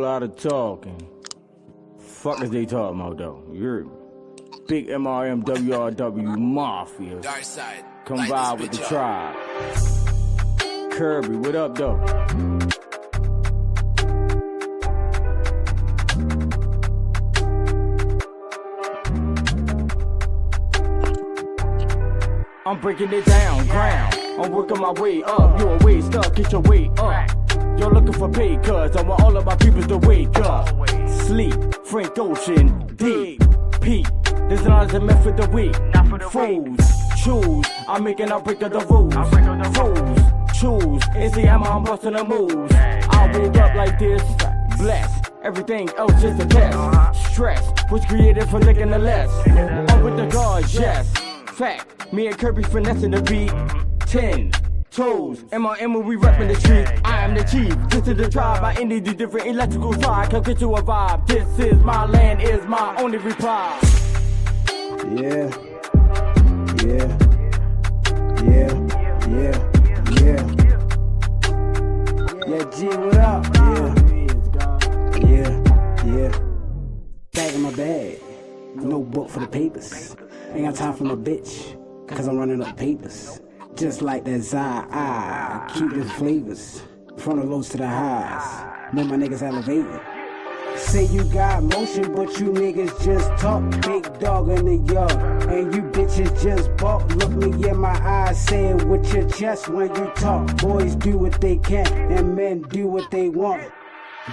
lot of talking. Fuck is they talking about though? You're big MRMWRW Mafia. Come vibe with the tribe. Kirby, what up though? I'm breaking it down, ground. I'm working my way up. You a way stuck, get your weight up. You're looking for pay, cuz I want all of my peoples to wake up. Sleep, Frank Ocean, deep, peak. There's not a method of the week. Fools, choose. I'm making a break of the rules. Fools, choose. It's the I'm busting the moves. I woke up like this, blessed. Everything else just a test. Stress was created for licking the less. I'm with the gods, yes. Fact, me and Kirby finessing the beat. 10 toes, MRM, we reppin' the street. I am the chief, this is the tribe. I ended the different electrical tribe. Come get you a vibe. This is my land, is my only reply. Yeah, G, what up? Yeah. Bag in my bag, no book for the papers. Ain't got time for no bitch, cause I'm running up papers. Just like that I keep the flavors, from the lows to the highs. Know my niggas elevating. Say you got motion, but you niggas just talk. Big dog in the yard, and you bitches just balk. Look me in my eyes, say it with your chest when you talk. Boys do what they can, and men do what they want.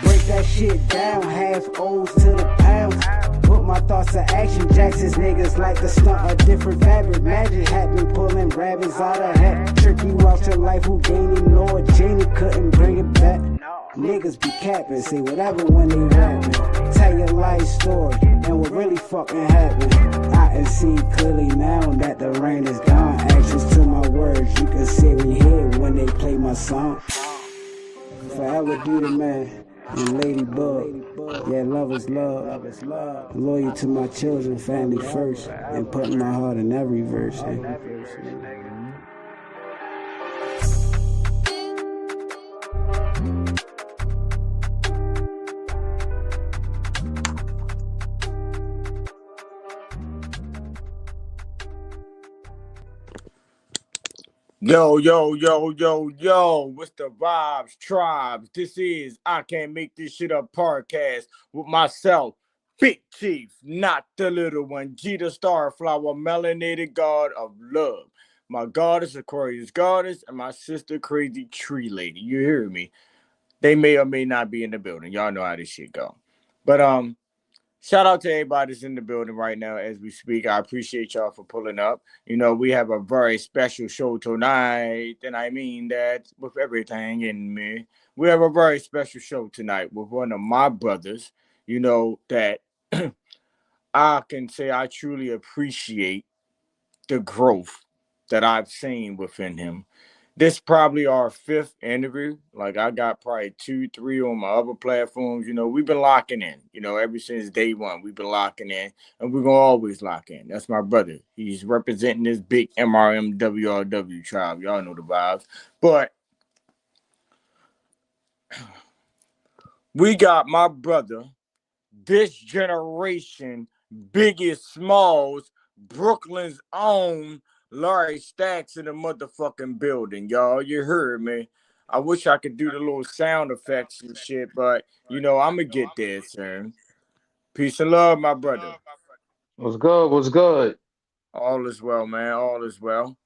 Break that shit down, half O's to the pounds. Put my thoughts to action, Jackson's niggas like the stunt, a different fabric. Magic hat been pulling rabbits out of hat. Trick you out your life, Houdini, Lord Janie couldn't bring it back. Niggas be capping, say whatever when they rapping. Tell your life story, and what really fucking happened. I can see clearly now that the rain is gone. Actions to my words, you can see me here when they play my song. Forever do the man. And Ladybug, yeah, love is love. Loyal to my children, family first, and putting my heart in every verse. Yo, what's the vibes, tribes? This is I Can't Make This Shit Up podcast with myself, Big Chief, not the little one, G the Starflower, melanated god of love. My goddess, Aquarius goddess, and my sister, Crazy Tree Lady. You hear me? They may or may not be in the building. Y'all know how this shit go. But shout out to everybody that's in the building right now as we speak. I appreciate y'all for pulling up. You know, we have a very special show tonight, and I mean that with everything in me. We have a very special show tonight with one of my brothers, you know, that I can say I truly appreciate the growth that I've seen within him. This probably our fifth interview. Like I got probably 2, 3 on my other platforms. You know, we've been locking in. You know, ever since day one, we've been locking in, and we're gonna always lock in. That's my brother. He's representing this big MRMWRWTribe. Y'all know the vibes. But we got my brother, this generation, Biggie Smalls, Brooklyn's own LarryStacks in the motherfucking building, y'all. You heard me. I wish I could do the little sound effects and shit, but, you know, I'm going to get there, son. Peace and love, my brother. What's good? All is well, man. All is well.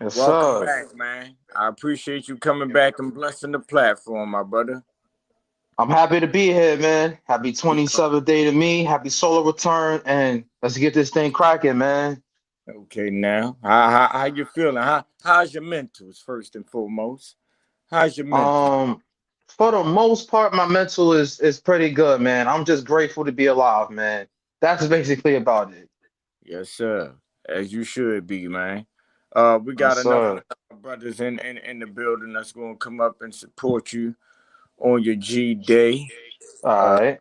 Yes, Welcome sir. back, man. I appreciate you coming back and blessing the platform, my brother. I'm happy to be here, man. Happy 27th day to me. Happy solar return, and let's get this thing cracking, man. Okay, now, how you feeling? How's your mentals, first and foremost? How's your mental? For the most part, my mental is pretty good, man. I'm just grateful to be alive, man. That's basically about it. Yes, sir. As you should be, man. We got Yes, enough brothers in the building that's going to come up and support you on your G Day. All right.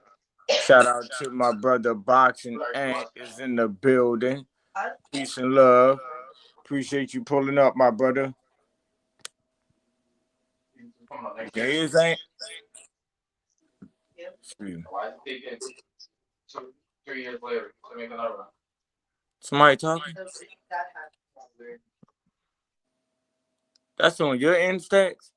Shout out to my brother Boxing Ant is in the building. Peace and love. Appreciate you pulling up, my brother. There is Ant. Excuse me. Why is it taking 2-3 years later to make another one? Somebody talking? That's on your end, Stacks?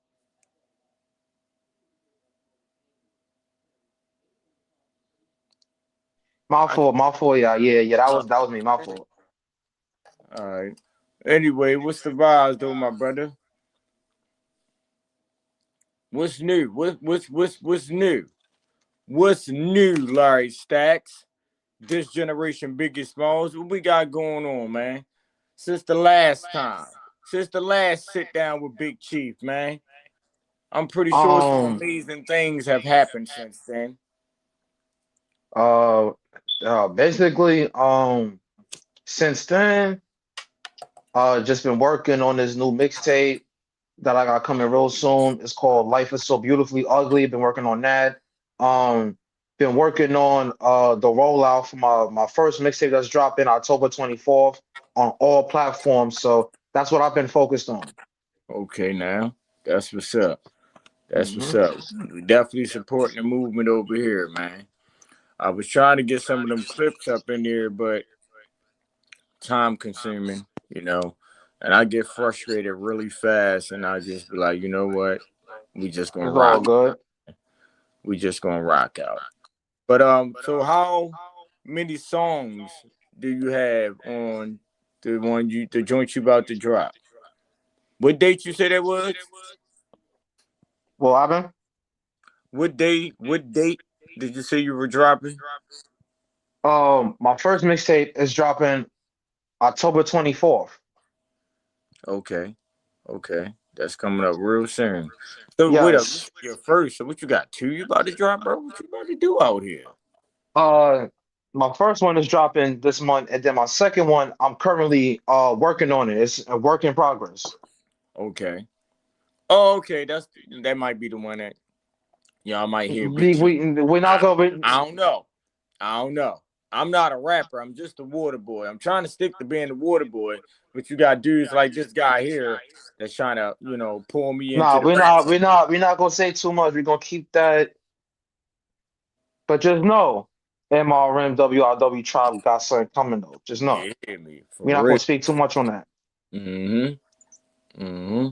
My fault, yeah, that was me, my fault. All right. Anyway, what's the vibes, though, my brother? What's new? What's new? What's new, Larry Stacks? This generation Biggie Smalls. What we got going on, man? Since the last time. Since the last sit down with Big Chief, man. I'm pretty sure some amazing things have happened since then. Uh, basically, since then, just been working on this new mixtape that I got coming real soon. It's called Life is So Beautifully Ugly. Been working on that. Um, been working on the rollout for my first mixtape that's dropping October 24th on all platforms. So that's what I've been focused on. Okay, now. That's what's up. That's what's Mhm. up. We definitely supporting the movement over here, man. I was trying to get some of them clips up in there, but time consuming, and I get frustrated really fast, and I just be like, you know what, we just gonna It's all rock. good. We just gonna rock out. But so how many songs do you have on the joint you about to drop? What date you say that was? Well, I've been What date did you say you were dropping? my first mixtape is dropping October 24th. Okay, okay, that's coming up real soon. So wait up, Yes. your first. So what you got? Two you about to drop, bro? What you about to do out here? Uh, my first one is dropping this month, and then my second one, I'm currently working on it. It's a work in progress. Okay. Oh, okay. That might be the one that y'all might hear Big Chief. We're not I, gonna. I don't know. I don't know. I'm not a rapper. I'm just a water boy. I'm trying to stick to being a water boy, but you got dudes like this guy here that's trying to, pull me into Nah, the rap. we're not gonna say too much. We're gonna keep that. But just know, MRMWRW tribe got something coming though. Just know. You hear me? For We're not real. gonna speak too much on that. Mm-hmm. Mm-hmm.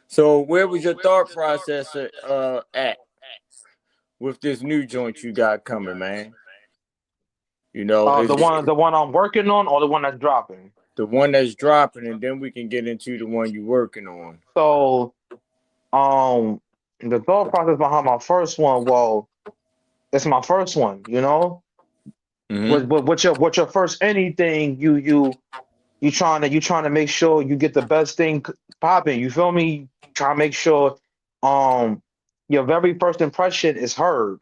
So where was your thought process at with this new joint you got coming, man? Is The one I'm working on, or the one that's dropping. the one that's dropping, and then we can get into the one you're working on. So, um, the thought process behind my first one, well, it's my first one, you know. Mm-hmm. What's your first anything, you trying to make sure you get the best thing popping. You feel me? Try to make sure um your very first impression is heard.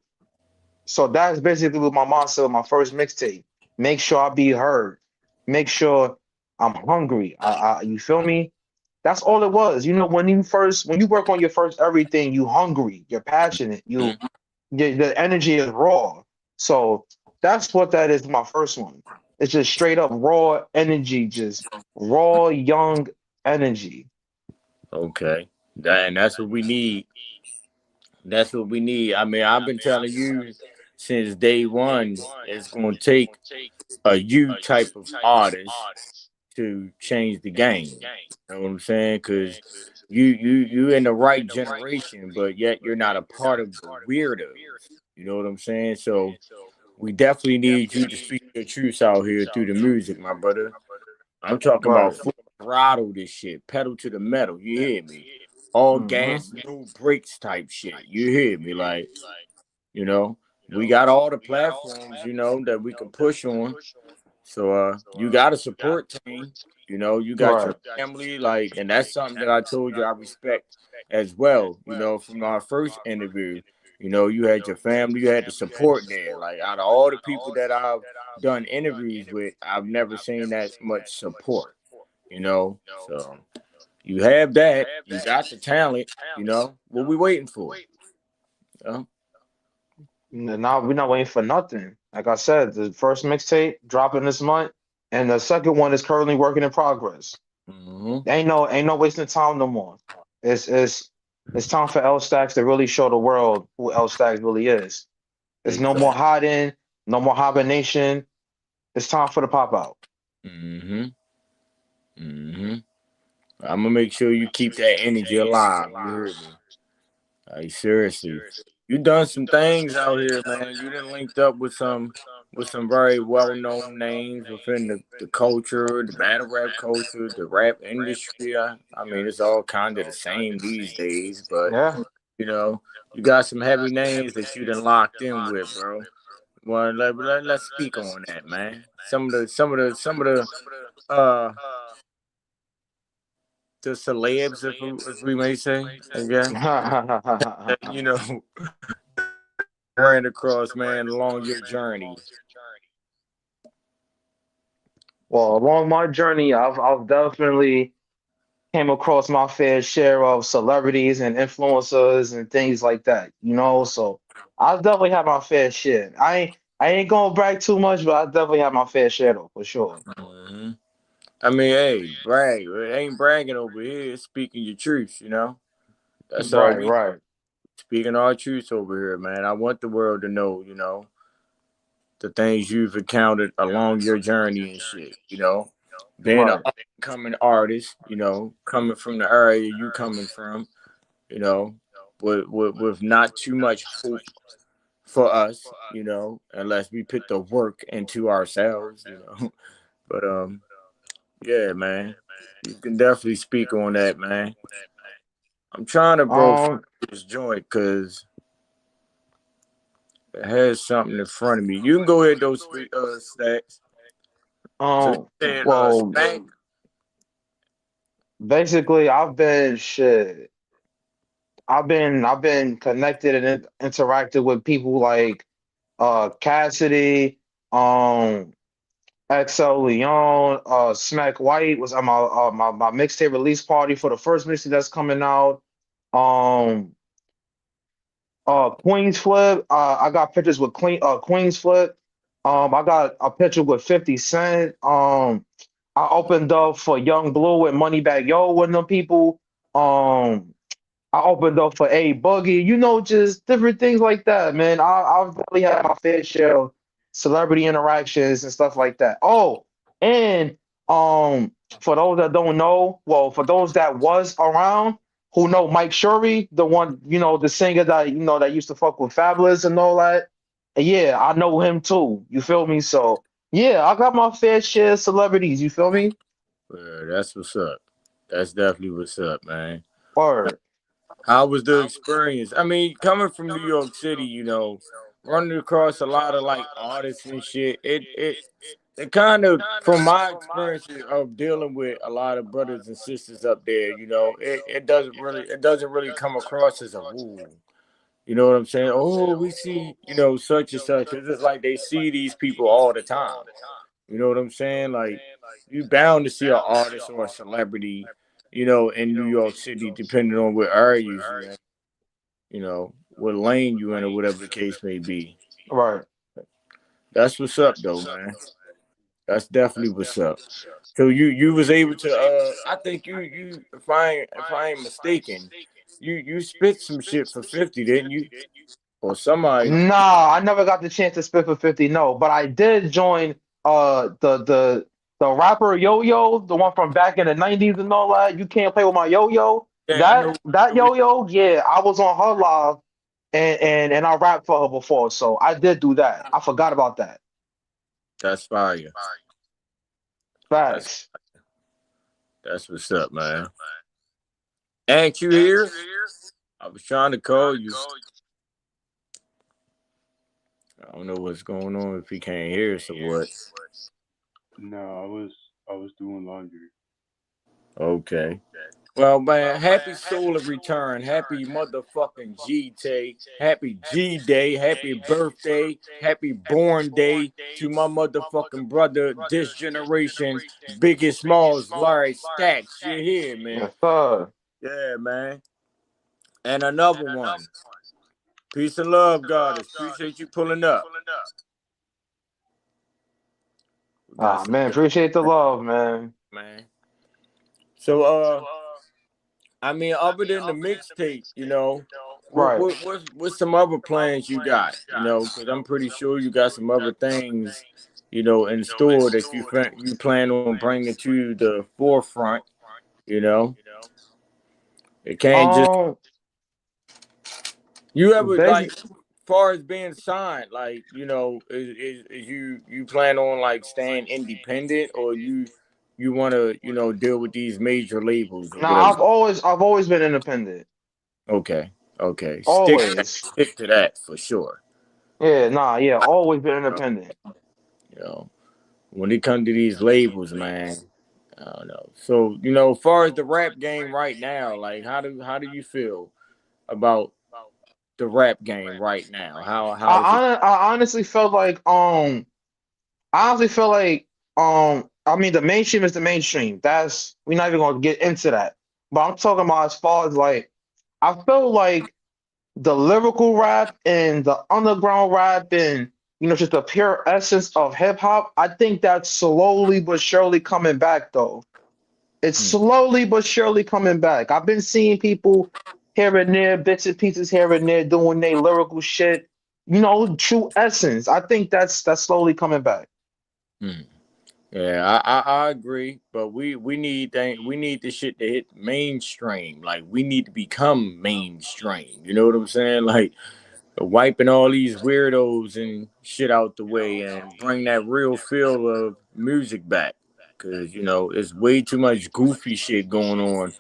So that's basically what my mom said with my first mixtape. Make sure I be heard. Make sure I'm hungry. You feel me? That's all it was. You know, when you work on your first everything, you hungry, you're passionate, the energy is raw. So that's what that is. My first one. It's just straight up raw energy, just raw young energy. Okay. And that's what we need. That's what we need. I mean, I've been telling you since day one, it's going to take a you type of artist to change the game. You know what I'm saying? Because you in the right generation, but yet you're not a part of the weirdos. You know what I'm saying? So we definitely need you to speak your truths out here through the music, my brother. I'm talking about Right. full throttle this shit, pedal to the metal. You hear me? All Hmm. gas, no brakes type shit. You hear me? Like, you know, we got all the platforms, that we can push on. So you got a support team, you got your Right. family, like, and that's something that I told you I respect as well, from our first interview. You had your family, you had the support there. Like out of all the people that I've done interviews with, I've never seen that much support, So you have that, you got the talent, what we waiting for? You Now we're not waiting for nothing. Like I said, the first mixtape dropping this month, and the second one is currently working in progress. hmm Ain't no wasting time no more. It's It's time for LStacks to really show the world who LStacks really is. There's no more Exactly. hiding, no more hibernation. It's time for the pop out. Mm-hmm. Mm-hmm. I'm gonna make sure you keep that energy alive. You heard me? Like seriously, you done some things out here, man. You done linked up with some very well known names within the culture, the battle rap culture, the rap industry. I mean, it's all kind of the same these days, but Yeah. you know, you got some heavy names that you done locked in with, bro. Well, let's speak on that, man. Uh the celebs, if we may say, I guess. You know, ran across, man, along your journey. Well, along my journey, I've definitely came across my fair share of celebrities and influencers and things like that, you know. So I definitely have my fair share. I ain't gonna brag too much, but I definitely have my fair share though, for sure. Hmm. I mean, hey, brag. It ain't bragging over here. It's speaking your truth, you know? That's all Right, we right, speaking our truth over here, man. I want the world to know, you know, the things you've encountered along your journey and shit, you know? Being an right. up and coming artist, you know, coming from the area you coming from, you know, with not too much hope for us, you know, unless we put the work into ourselves, you know. But yeah, man, you can definitely speak on that, man. I'm trying to bro find Um, this joint because it has something in front of me. You can go ahead those stacks. So you um, said well, spank. basically, I've been shit. I've been connected and interacted with people like Cassidy, um, XL Leon, Smack White was on my mixtape release party for the first mixtape that's coming out. Um, Queens Flip. I got pictures with Queens Flip. I got a picture with 50 Cent. I opened up for Young Blue and Moneybagg Yo with them people. Um, I opened up for A Boogie, you know, just different things like that, man. I've really had my fair share of celebrity interactions and stuff like that. Oh, and for those that don't know, well, for those that was around who know Mike Shuri, the one, you know, the singer that you know that used to fuck with Fabulous and all that. And yeah, I know him too. You feel me? So yeah, I got my fair share of celebrities. You feel me? That's what's up. That's definitely what's up, man. Word. How was the experience? I mean, coming from New York City, you know, running across a lot of like artists and shit. It kind of, from my experience of dealing with a lot of brothers and sisters up there, you know, it doesn't really come across as a woo. You know what I'm saying? Oh, we see, you know, such and such. It's just like they see these people all the time. You know what I'm saying? Like you bound to see an artist or a celebrity, you know, in New York City, depending on what area you in, you know, what lane you in or whatever the case may be. Right. That's what's up though, man. That's definitely what's up. So you was able to I think you if I ain't mistaken, you spit some shit for 50, didn't you? Or somebody. Nah, I never got the chance to spit for 50, no, but I did join the rapper Yo Yo, the one from back in the 90s and all that. You can't play with my yo yo. Yeah, I know. That yo yo, yeah, I was on her live and I rapped for her before, so I did do that. I forgot about that. That's fire. That's Facts. that's what's up, man. Ain't you here? I was trying to call you. I don't know what's going on if he can't hear us or what. No, I was doing laundry. Okay. Well, man, happy solar return. Happy motherfucking G Day. Happy G Day. Happy birthday. Happy born day to my motherfucking brother, this generation's biggest, smalls, Larry Stacks. You hear me? Yes, sir. Yeah, man. And another one. Peace and love, goddess. Appreciate you pulling up. We got Ah some man, good, appreciate the love, man. man. So I mean, other than the mixtape, you know, Right. what's some other plans you got? You know, because I'm pretty sure you got some other things, you know, in store that you plan on bringing to the forefront. You know, it can't just Um, you ever like basic. far as being signed, like you know, is you plan on like staying independent or you want to you know deal with these major labels or Now, whatever? I've always been independent. Okay, okay, Always. stick to that for sure. Yeah, nah, yeah, always been independent. You know, when it comes to these labels, man, I don't know. So you know, as far as the rap game right now, like how do you feel about the rap game right now? How's it? I honestly felt like I honestly feel like I mean the mainstream is the mainstream. That's we're not even gonna get into that. But I'm talking about as far as like I feel like the lyrical rap and the underground rap and just the pure essence of hip hop, I think that's slowly but surely coming back though. It's Hmm. slowly but surely coming back. I've been seeing people here and there, bits and pieces here and there doing their lyrical shit, true essence. I think that's slowly coming back. Hmm. Yeah, I agree, but we need the shit to hit mainstream. Like we need to become mainstream. You know what I'm saying? Like wiping all these weirdos and shit out the way and bring that real feel of music back. Cause you know it's way too much goofy shit going on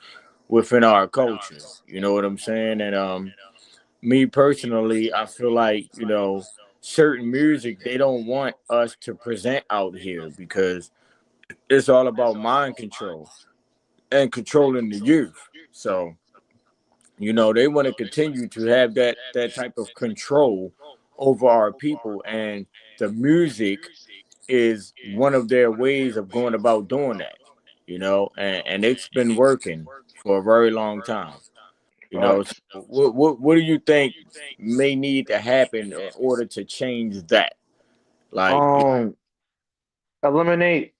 within our culture. You know what I'm saying? And me personally, I feel like you know certain music they don't want us to present out here because it's all about mind control and controlling the youth. So, you know, they want to continue to have that type of control over our people and the music is one of their ways of going about doing that, you know, and it's been working for a very long time. You know, so Facts. what do you think may need to happen in order to change that? Like, Um, eliminate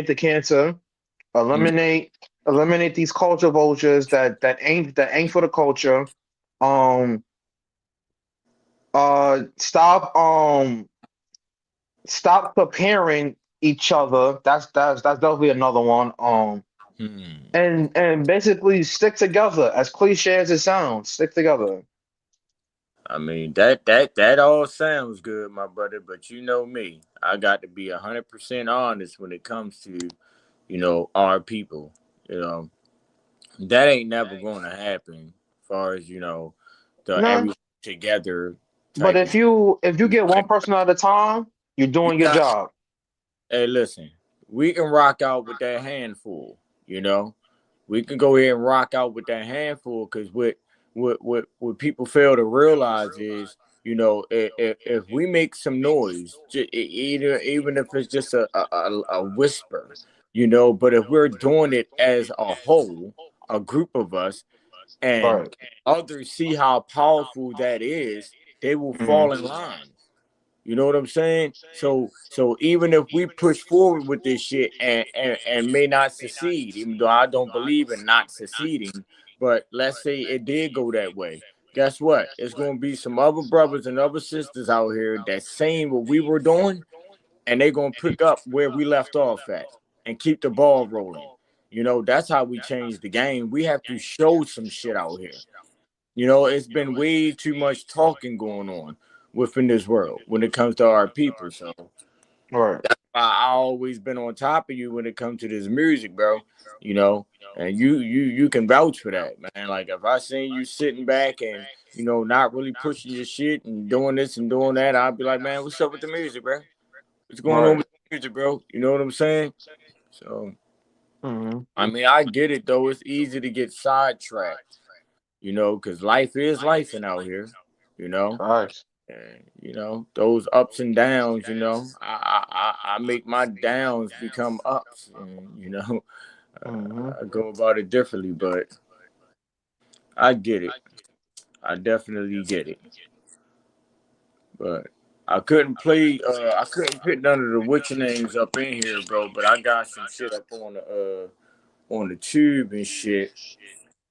the cancer, mm, eliminate eliminate these culture vultures that ain't for the culture. Um, stop preparing each other. That's definitely another one. hmm. And basically stick together. As cliche as it sounds, stick together. I mean that all sounds good, my brother, but you know me. I got to be 100% honest when it comes to, you know, our people. You know, that ain't never going to happen as far as, you know, the Nah, everyone together but type of if shit. you get one person at a time, you're You doing your got job. hey listen, we can rock out with that handful, you know. We can go ahead and rock out with that handful because what people fail to realize is, you know, if we make some noise, either even if it's just a whisper, you know, but if we're doing it as a whole, a group of us, and Right. others see how powerful that is, they will Hmm. fall in line. You know what I'm saying? So even if we push forward with this shit and may not succeed, even though I don't believe in not succeeding, but let's say it did go that way. Guess what? It's gonna be some other brothers and other sisters out here that saying what we were doing, and they're gonna pick up where we left off at and keep the ball rolling. You know, that's how we change the game. We have to show some shit out here. You know, it's been way too much talking going on within this world when it comes to our people. So Right. I always been on top of you when it comes to this music, bro. You know, and you can vouch for that, man. Like if I seen you sitting back and you know not really pushing your shit and doing this and doing that, I'd be like, man, what's up with the music, bro? What's going on Right. with the music, bro? You know what I'm saying? So Hmm. I mean, I get it though. It's easy to get sidetracked, you know, because life is life and out here, you know. Facts. And, you know, those ups and downs, you know, I make my downs become ups. And, you know, Hmm. I go about it differently, but I get it. I definitely get it. But I couldn't put none of the witch names up in here, bro. But I got some shit up on the tube and shit.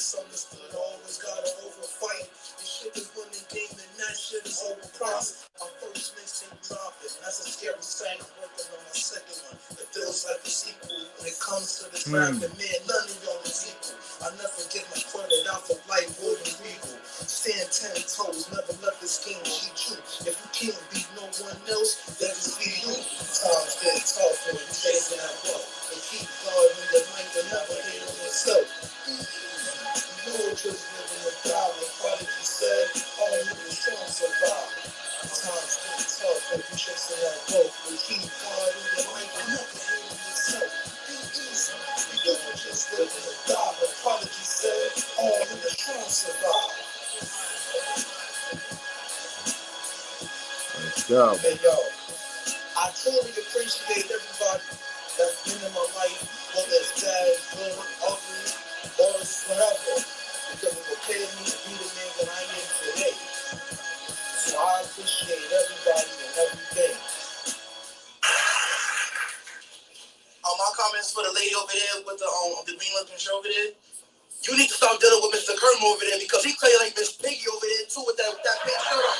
misunderstood. I always gotta overfight. This shit is winning game and that shit is overpriced. My first mixtape dropping, that's a scary sight. I'm working on my second one. It feels like a sequel. When it comes to this rapping, man, none of y'all is equal. I never get my credit out for life, wood and regal. Stand 10 toes, never let this game cheat you. If you can't beat no one else, then just be you. Times get tough and you chasing that buck. And keep guarding the night and never hate on yourself. You know just living the power. Prodigy said, all niggas can't survive. Times get tough and you chasing that buck. And keep guarding the night and never hate on yourself. You know just living the power. Prodigy said, all niggas can't survive. Let's go. Hey yo, I totally appreciate everybody that's been in my life, whether it's bad, good, ugly, or it's whatever, because it prepared me to be the man that I am today. So I appreciate everybody and everything. My comments for the lady over there with the green looking shirt over there. You need to start dealing with Mr. Kerm over there because he play like Miss Biggie over there too with that pink shirt on.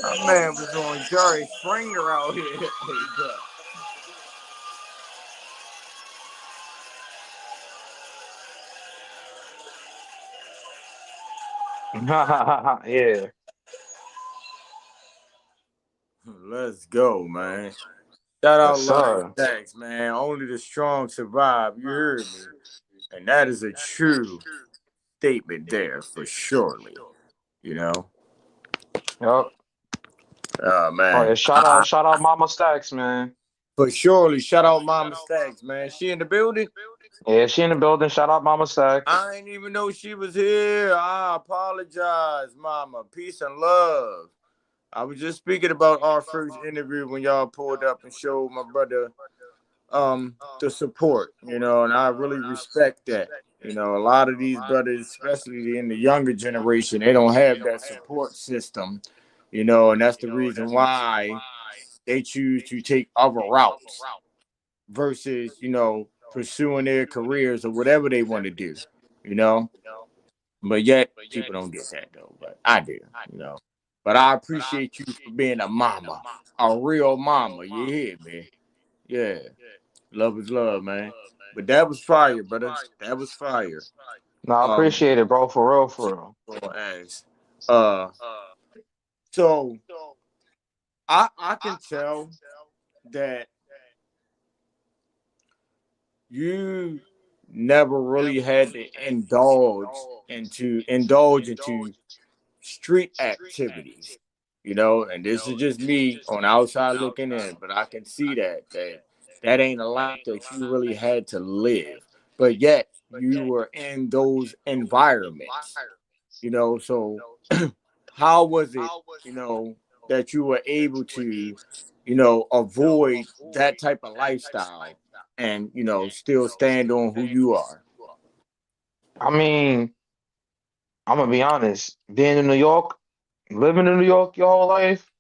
That man was on Jerry Springer out here. Yeah. Let's go, man. Shout out Yes, Larry sir. Stacks, man. Only the strong survive. You heard me. And that is a true statement there for surely. You know? Yep. Oh Oh yeah, man. shout out Mama Stacks, man. For surely. Shout out Mama Stacks, man. She in the building? Yeah, she in the building. Shout out Mama Stacks. I ain't even know she was here. I apologize, Mama. Peace and love. I was just speaking about our first interview when y'all pulled up and showed my brother the support, and I really respect that. A lot of these brothers, especially in the younger generation, they don't have that support system, and that's the reason why they choose to take other routes versus, pursuing their careers or whatever they want to do, you know. But yet people don't get that though. But I do. But I appreciate you for being a mama, a real mama. You hear me? Yeah. Love is love, man. But that was fire, brother. That was fire. No, I Um, appreciate it, bro. For real, for real. for ass. Uh, so I can tell that you never really had to indulge into street activities, and this is just me on the outside looking in, but I can see that ain't a life that you really had to live, but yet you were in those environments, so how was it, that you were able to, avoid that type of lifestyle and, still stand on who you are? I mean, I'm gonna be honest. Being in New York, living in New York your whole life,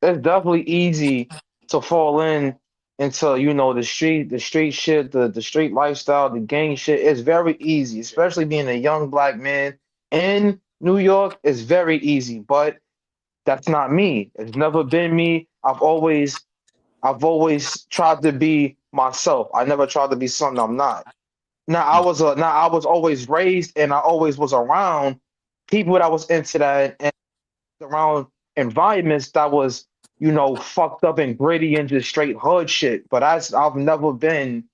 it's definitely easy to fall into the street shit, the street lifestyle, the gang shit. It's very easy, especially being a young black man in New York. It's very easy, but that's not me. It's never been me. I've always tried to be myself. I never tried to be something I'm not. Now I was always raised and I always was around people that was into that and around environments that was, fucked up and gritty and just straight hood shit. But I've never been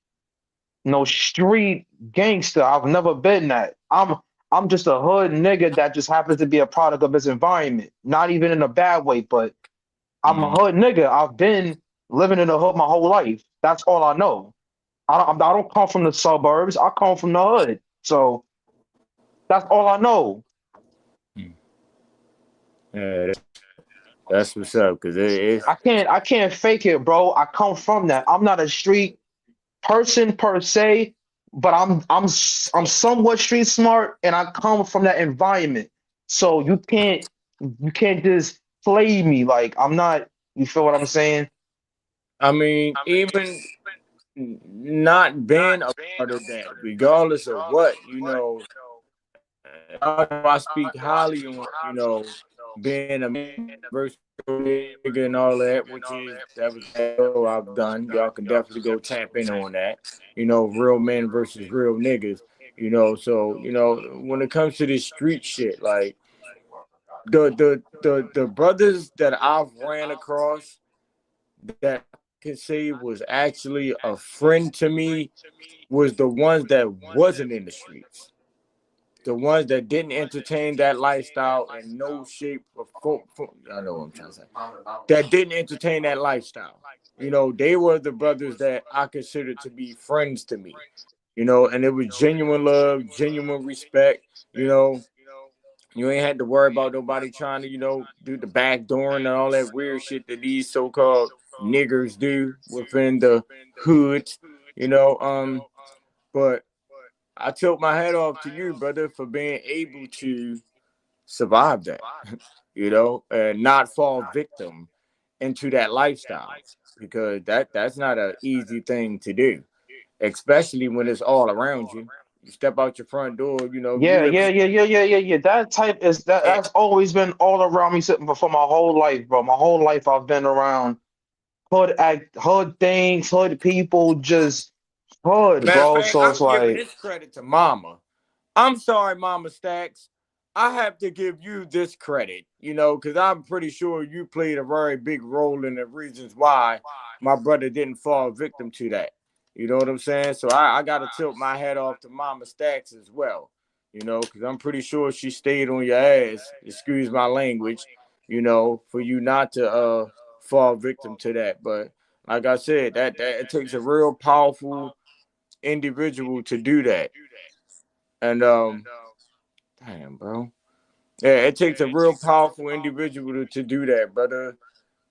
no street gangster. I've never been that. I'm just a hood nigga that just happens to be a product of his environment. Not even in a bad way, but I'm a Mhm. hood nigga. I've been living in the hood my whole life. That's all I know. I don't come from the suburbs. I come from the hood. So that's all I know. Yeah, that's what's up. Cause it's, I can't fake it, bro. I come from that. I'm not a street person per se, but I'm somewhat street smart and I come from that environment. So you can't just play me like I'm not, you feel what I'm saying? I mean, even not being a part of that, regardless of what, I speak highly on, being a man versus real nigga and all that, that was that show I've done. Y'all can definitely go tap in on that. Real men versus real niggas. So when it comes to this street shit, like the brothers that I've ran across that I could say was actually a friend to me was the ones that wasn't in the streets, the ones that didn't entertain that lifestyle in no shape or form. I know what I'm trying to say. That didn't entertain that lifestyle. They were the brothers that I considered to be friends to me. And it was genuine love, genuine respect. You know, you ain't had to worry about nobody trying to, do the back door and all that weird shit that these so-called niggers do within the hoods. You know, um, but I tilt my hat off to you, brother, for being able to survive that, and not fall victim into that lifestyle, because that's not an easy thing to do, especially when it's all around you. You step out your front door, you Yeah, live yeah, yeah, yeah, yeah, yeah, yeah. That type is that in. that's always been all around me for my whole life, bro. My whole life I've been around hood things, hood people, just hood, Matter of bro. fact, So it's I'm giving like, this credit to Mama. I'm sorry, Mama Stacks. I have to give you this credit, because I'm pretty sure you played a very big role in the reasons why my brother didn't fall victim to that. You know what I'm saying? So I got to tilt my hat off to Mama Stacks as well, because I'm pretty sure she stayed on your ass, excuse my language, for you not to fall victim to that. But like I said, that it takes a real powerful individual to do that. And damn, bro. Yeah, it takes a real powerful individual to do that, brother.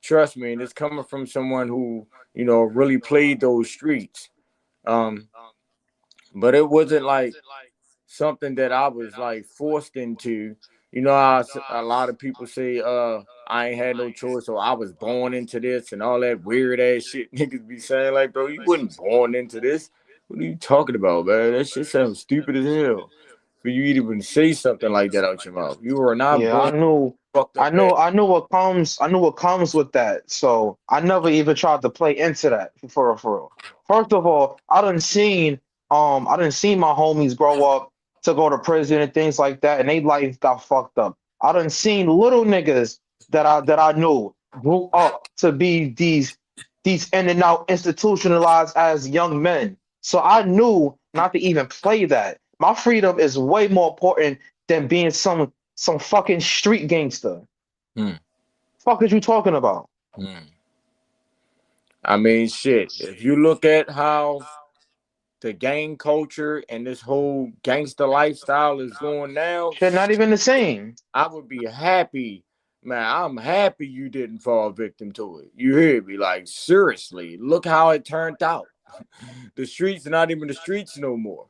Trust me, and it's coming from someone who, really played those streets. Um, but it wasn't like something that I was like forced into. A lot of people say, I ain't had no choice, or I was born into this and all that weird ass shit niggas be saying. Like, bro, you wasn't born into this. What are you talking about, man? That shit sounds stupid as hell for you to even say something like that out your mouth. You were not Yeah, born fucked up ass. I knew what comes with that. So I never even tried to play into that for real, for real. First of all, I didn't see my homies grow up to go to prison and things like that, and they life got fucked up. I done seen little niggas that I knew grew up to be these in and out institutionalized as young men. So I knew not to even play that. My freedom is way more important than being some fucking street gangster. Hmm. Fuck is you talking about? Hmm. I mean, shit. If you look at how the gang culture and this whole gangster lifestyle is going now, Shit, not even the same. I would be happy, man. I'm happy you didn't fall victim to it. You hear me? Like, seriously, look how it turned out. The streets are not even the streets no more.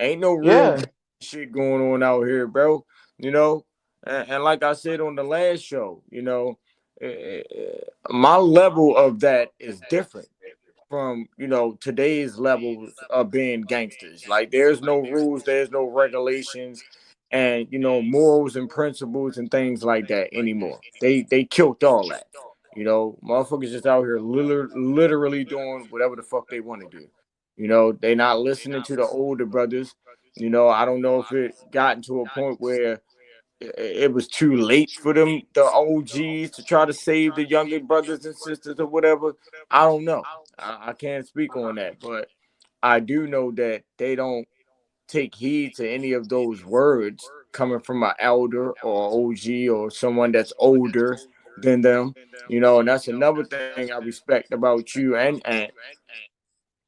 Ain't no real Yeah. shit going on out here, bro. You know, and like I said on the last show, my level of that is different from today's levels of being gangsters. Like, there's no rules, there's no regulations, and morals and principles and things like that anymore. They killed all that. Motherfuckers just out here literally doing whatever the fuck they want to do. They not listening to the older brothers. I don't know if it gotten to a point where it was too late for them, the OGs, to try to save the younger brothers and sisters or whatever. I don't know. I can't speak on that, but I do know that they don't take heed to any of those words coming from an elder or OG or someone that's older than them. And that's another thing I respect about you and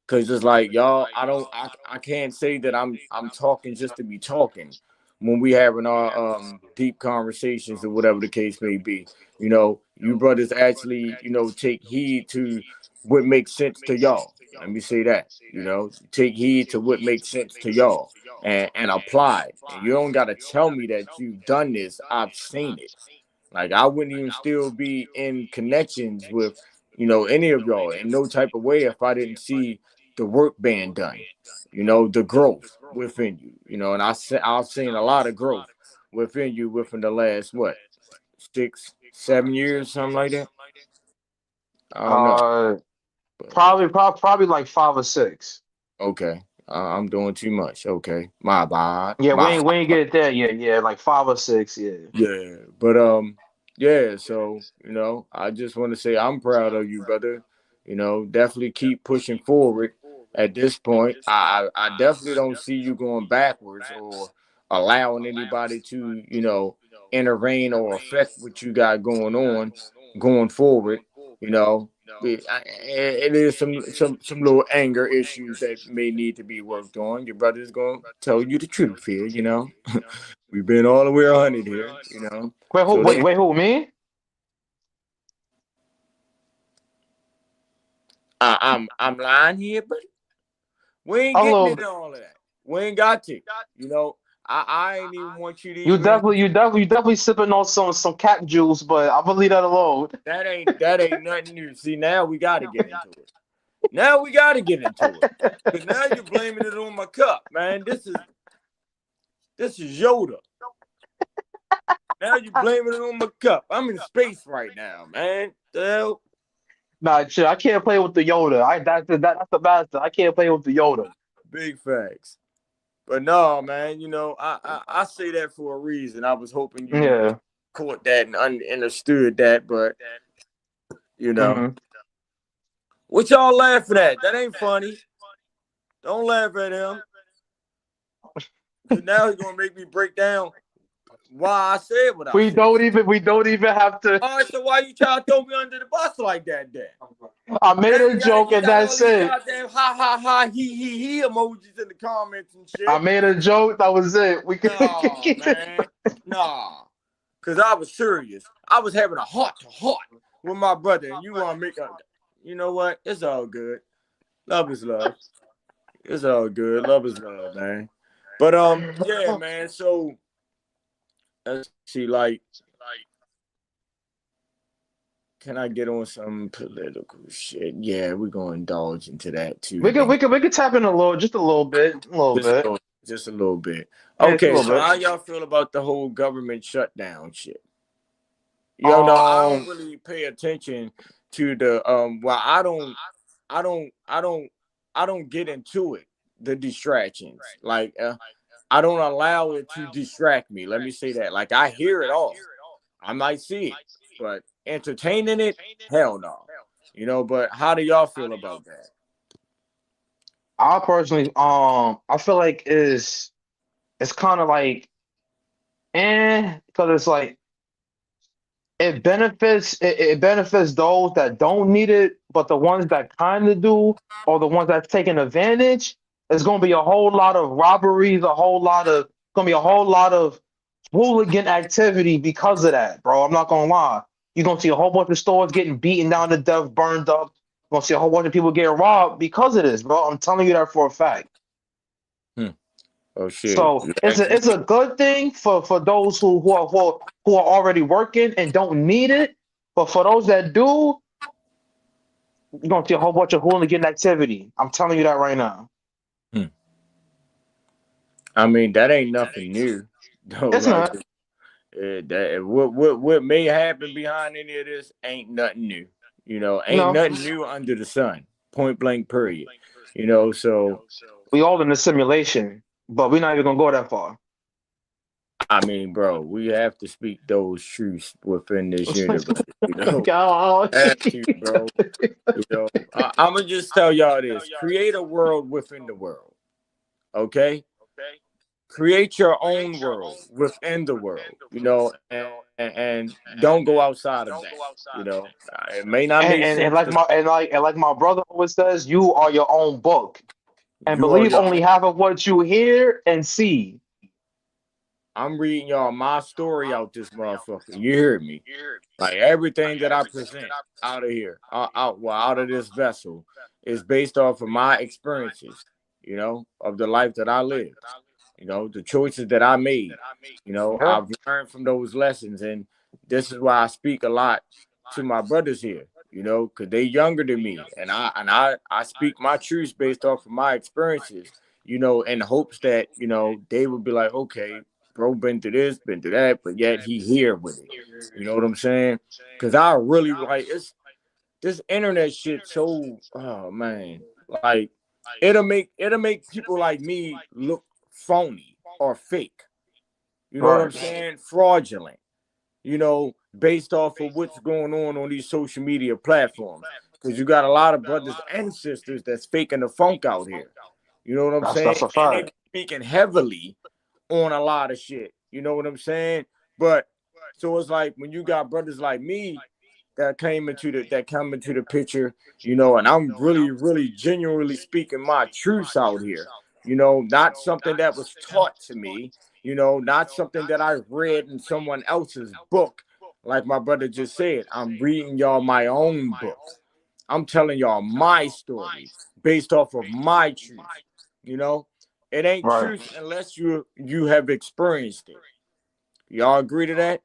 because it's like, y'all, I can't say that I'm talking just to be talking when we having our deep conversations or whatever the case may be. You brothers actually, take heed to what makes sense to y'all. Let me say that. Take heed to what makes sense to y'all and apply it. And you don't gotta tell me that you've done this. I've seen it. Like, I wouldn't even still be in connections with, any of y'all in no type of way if I didn't see the work being done, the growth within you, and I've seen a lot of growth within you within the last, what, 6, 7 years, something like that. I don't know. Uh, But probably like 5 or 6. okay. I'm doing too much. Okay. My bad. Yeah, we My ain't get it there yet. Yeah, like 5 or 6. Yeah. Yeah, but yeah, so I just want to say I'm proud of you, brother. Definitely keep pushing forward. At this point, I definitely don't see you going backwards or allowing anybody to, intervene or affect what you got going on going forward. You know, it is some little anger issues that may need to be worked on. Your brother's going to tell you the truth here. We've been all the way 100 here. Wait, who? So Wait, wait, who? Me? I'm lying here, but we ain't A getting little. into all of that. We ain't got to. You know, I ain't even want you to You even. definitely, you definitely sipping on some cat juice, but I'm gonna leave that alone. That ain't nothing new. See, now we got to get into it. Now we got to get into it. Because now you're blaming it on my cup, man. This is Yoda. Now you're blaming it on my cup. I'm in space right now, man. The hell? Nah, shit, I can't play with the Yoda. That's the master. I can't play with the Yoda. Big facts. But no, man, you know, I say that for a reason. I was hoping you Yeah. caught that and understood that, but you know, Mm-hmm. what y'all laughing at? That ain't funny. Don't laugh at him. Cause now he's gonna make me break down why I said what I We said. don't even have to. All right, so why you trying to throw me under the bus like that then? I made a Now joke you and got all that's these it. goddamn ha ha ha he emojis in the comments and I shit. made a joke. That was it. We could. Nah, man. Nah. Cause I was serious. I was having a heart to heart with my brother, and you wanna make a you know what? It's all good. Love is love. It's all good. Love is love, man. But yeah, man. So let's see, like, can I get on some political shit? Yeah, we're gonna indulge into that too We could today. we could tap in just a little bit, Just a little bit. Yeah, just a Okay, little so bit. how y'all feel about the whole government shutdown shit? You know, I don't really pay attention to the well, I don't get into it, the distractions. Like I don't allow it to distract me. Let me say that. Like I hear it all. I might see it, but entertaining it, hell no. You know, but how do y'all feel about that? I personally, I feel like it's kind of like, because it's like it benefits those that don't need it, but the ones that kind of do, or the ones that's taking advantage, there's gonna be a whole lot of robberies, gonna be a whole lot of hooligan activity because of that, bro. I'm not gonna lie. You're gonna see a whole bunch of stores getting beaten down to death, burned up. You're gonna see a whole bunch of people get robbed because of this, bro. I'm telling you that for a fact. Hmm. Oh shit. So it's a good thing for those who are already working and don't need it. But for those that do, you're gonna see a whole bunch of hooligan activity. I'm telling you that right now. Hmm. I mean, that ain't nothing new. No, It's like not. that what may happen behind any of this ain't nothing new. You know, ain't No, nothing new under the sun. Point blank period. You know, so we all in a simulation, but we're not even gonna go that far. I mean, bro, we have to speak those truths within this universe. You know, God. have to, bro. You know, I'm gonna just tell y'all this: create a world within the world. Okay, create your own world within the world. You know, and don't go outside of that. You know, it may not and, make and, and sense like to my and like my brother always says, you are your own book, and you or believe your only half of what you hear and see. I'm reading y'all my story out this motherfucker. You hear me? Like everything that I present out of here, out of this vessel, is based off of my experiences. You know, of the life that I lived. You know, the choices that I made. You know, Yeah, I've learned from those lessons, and this is why I speak a lot to my brothers here. You know, because they younger than me, and I speak my truths based off of my experiences. You know, in hopes that they would be like, okay, bro, been through this, been through that, but yet he here with it. You know what I'm saying? Because I really like it's this internet shit. So, oh man, like it'll make people like me look phony or fake. You know what I'm right. saying? Fraudulent. You know, based off of what's going on these social media platforms. Because you got a lot of brothers and sisters that's faking the funk out here. You know what I'm That's saying? a And they fact. speaking heavily on a lot of shit. You know what I'm saying? But so it's like when you got brothers like me that come into the picture, and I'm really, really genuinely speaking my truths out here. Not something that was taught to me, not something that I read in someone else's book. Like my brother just said, I'm reading y'all my own book. I'm telling y'all my story based off of my truth. You know, it ain't Right. truth unless you have experienced it. Y'all agree to that?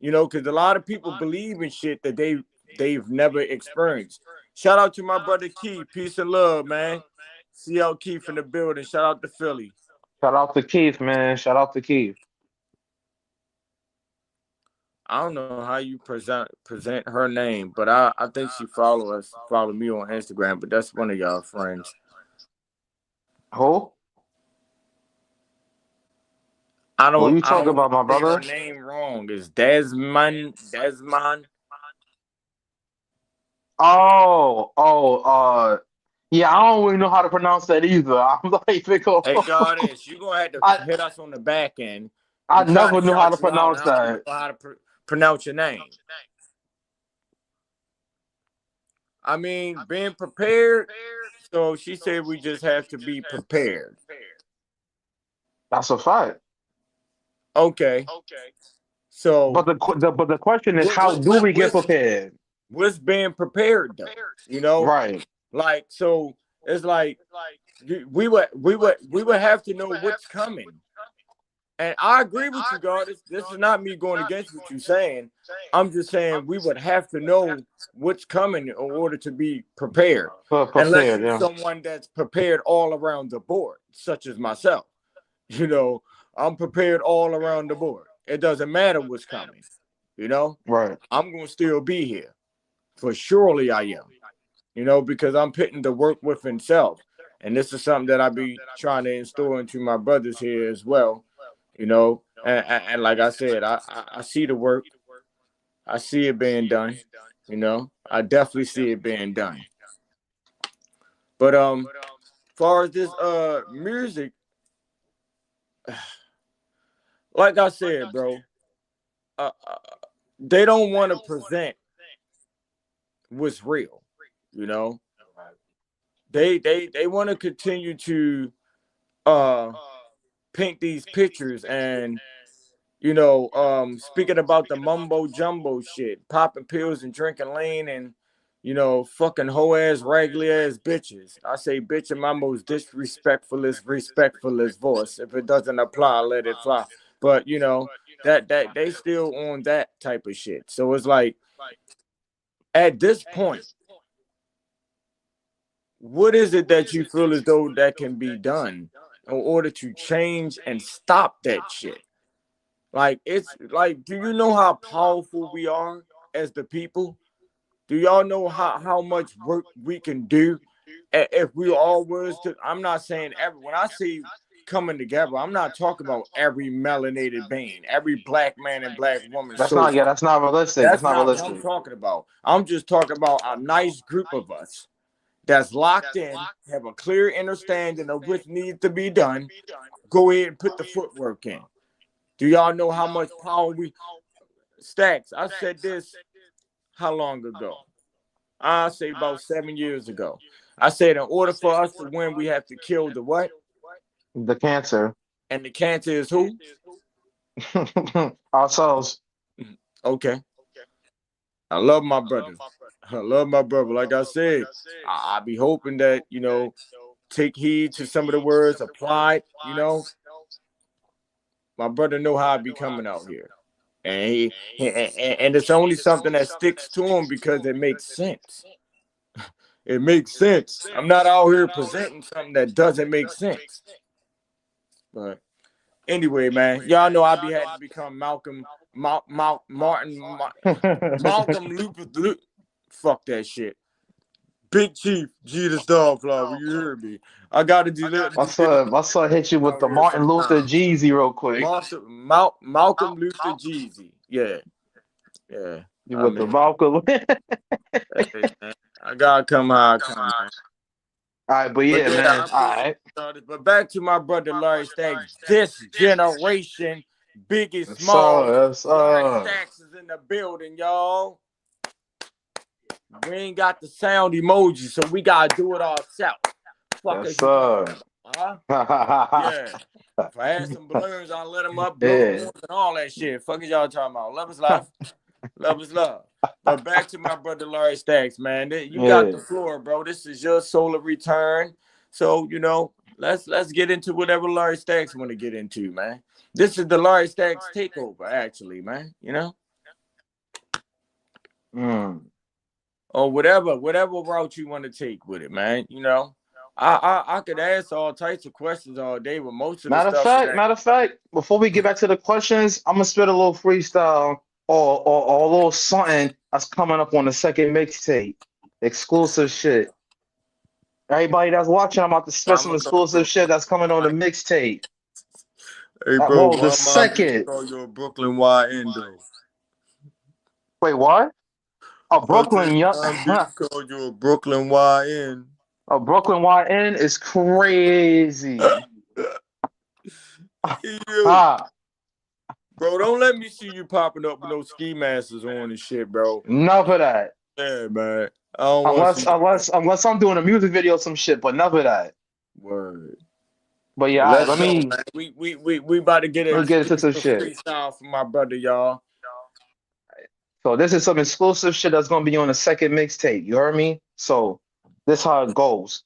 Because a lot of people believe in shit that they've never experienced. Shout out to my brother Keith. Peace and love, man. CL Keith in the building. Shout out to Philly. Shout out to Keith, man. Shout out to Keith. I don't know how you present her name, but I think she follow me on Instagram, but that's one of y'all friends. Who? What you I talking don't about, my want to say her brother? name wrong. It's Desmond. Oh, yeah, I don't really know how to pronounce that either. I'm like, Hey, goddess, you gonna have to I hit us on the back end. I We trying never to knew how shout to you out. pronounce I don't even that. know how to pronounce your name. I mean, being prepared. So she said we just have to be prepared. That's a fact. Okay. So But the question is, how do we get prepared? what's being prepared though? You know, Right. like so it's like we would have to know what's coming. And I agree with you, God. This is not me going against what you're saying. I'm just saying we would have to know what's coming in order to be prepared. Unless Prepared, you're yeah. someone that's prepared all around the board, such as myself. You know, I'm prepared all around the board. It doesn't matter what's coming. You know, Right. I'm going to still be here. For surely I am. You know, because I'm putting the work within self. And this is something that I be trying to instill into my brothers here as well. You know, and like I said, I see the work. I see it being done. You know, I definitely see it being done. But far as this music, like I said, bro, they don't want to present what's real. You know, they want to continue to uh paint these pictures and speaking about the mumbo jumbo shit, popping pills and drinking lean and fucking hoe ass raggedy ass bitches. I say bitch in my most respectfulest voice. If it doesn't apply, let it fly. But that they still on that type of shit. So it's like at this point, what is it that you feel as though that can be done in order to change and stop that shit? Like, it's like, do you know how powerful we are as the people? Do y'all know how much work we can do if we all was to? I'm not saying every, when I say coming together, I'm not talking about every melanated being, every black man and black woman. That's So not, yeah, that's not realistic. That's that's not not what I'm realistic. talking about. I'm just talking about a nice group of us that's locked in, have a clear understanding of what needs to be done. Go ahead and put the footwork in. Do y'all know how much power we stacks? I said this how long ago? I say about 7 years ago. I said in order for us to win, we have to kill the what? The cancer. And the cancer is who? Ourselves. Okay. I love my brother. I love my brother. Like I said, I be hoping that, take heed to some of the words applied, My brother know how I be coming out here. And and it's only something that sticks to him because it makes sense. It makes sense. I'm not out here presenting something that doesn't make sense. But anyway, man, y'all know I be had to become Malcolm Malcolm Luther. Fuck that shit. Big Chief G the Starflower. You heard me. I gotta do My son hit you with out the here Martin Luther sometime. Jeezy real quick. Malcolm Luther Jeezy. Yeah. Yeah. You I with the mean, Malcolm. hey, man, I gotta come how I come, man. All right, but But yeah, yeah, I man. All appreciate right. it. But back to my brother Larry Stacks. This generation, Biggie Smalls, That's Larry Stacks is in the building, y'all. We ain't got the sound emoji, so we gotta do it ourselves. Fuck Yes, is you talking sir. about? Huh? Yeah. If I had some balloons, I'll let them up, blow the Yeah. horns and all that shit. Fuck is y'all talking about? Love is life. Love is love. But back to my brother Larry Stacks, man. You got the Yeah. floor, bro. This is your solar return. So, let's get into whatever Larry Stacks want to get into, man. This is the Larry Stacks takeover, actually, man. Mm. Or whatever route you want to take with it, man. I could ask all types of questions all day with most of the stuff that Matter of fact, before we get back to the questions, I'm gonna spit a little freestyle or a little something that's coming up on the second mixtape. Exclusive shit. Everybody that's watching, I'm about to spit I'm some gonna go exclusive through. shit that's coming on the mixtape. Hey, bro, Well, the why mom used to second. call you a Brooklyn YN, though? Wait, what? A I said, Brooklyn, young, mom used to call you a Brooklyn YN. a Brooklyn YN is crazy. You, Ah, bro, don't let me see you popping up with no ski masters on and shit, bro. enough of that. Yeah, man. I don't want to see Unless I'm doing a music video or some shit, but enough of that. word. But yeah, But all right, let's go, man. We about to get an let's get into some exclusive shit. freestyle from my brother, y'all. So this is some exclusive shit that's gonna be on the second mixtape. You heard me? So this how it goes.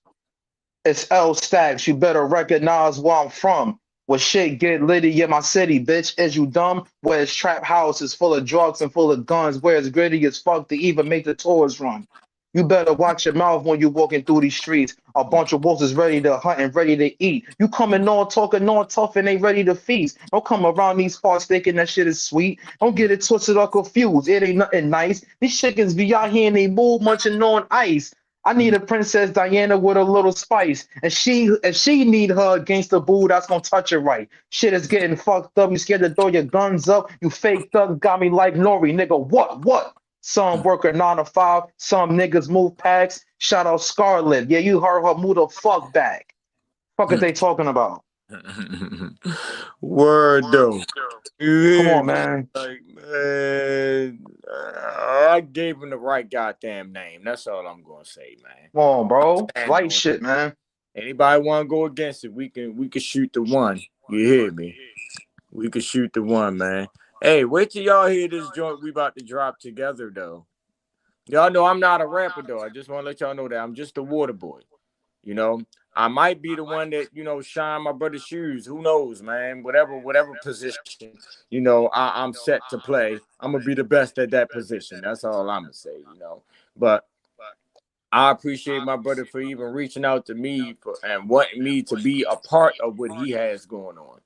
It's L Stacks. You better recognize where I'm from. Where shit get litty in my city, bitch. Is you dumb? Where it's trap house is full of drugs and full of guns. Where it's gritty as fuck to even make the tours run. You better watch your mouth when you walking through these streets. A bunch of wolves is ready to hunt and ready to eat. You coming all talking all tough and ain't ready to feast. Don't come around these parts thinking that shit is sweet. Don't get it twisted or confused. It ain't nothing nice. These chickens be out here and they move munching on ice. I need a Princess Diana with a little spice. And if she need her against the boo, that's gonna touch her right. Shit is getting fucked up. You scared to throw your guns up. You fake thug got me like Nori, nigga. What? Some work a 9 to 5. Some niggas move packs. Shout out Scarlet. Yeah, you heard her move the fuck back. Fuck is they talking about? Word, though. You Come hear on, me? man. Like, man, I gave him the right goddamn name. That's all I'm gonna say, man. Come on, bro. Stand Light on it. shit, man. Anybody want to go against it? We can shoot the one. You hear me? We can shoot the one, man. Hey, wait till y'all hear this joint we about to drop together, though. Y'all know I'm not a rapper, though. I just want to let y'all know that I'm just a water boy. You know, I might be the one that, shine my brother's shoes. Who knows, man? Whatever position, I'm set to play. I'm gonna be the best at that position. That's all I'm gonna say. But I appreciate my brother for even reaching out to me and wanting me to be a part of what he has going on.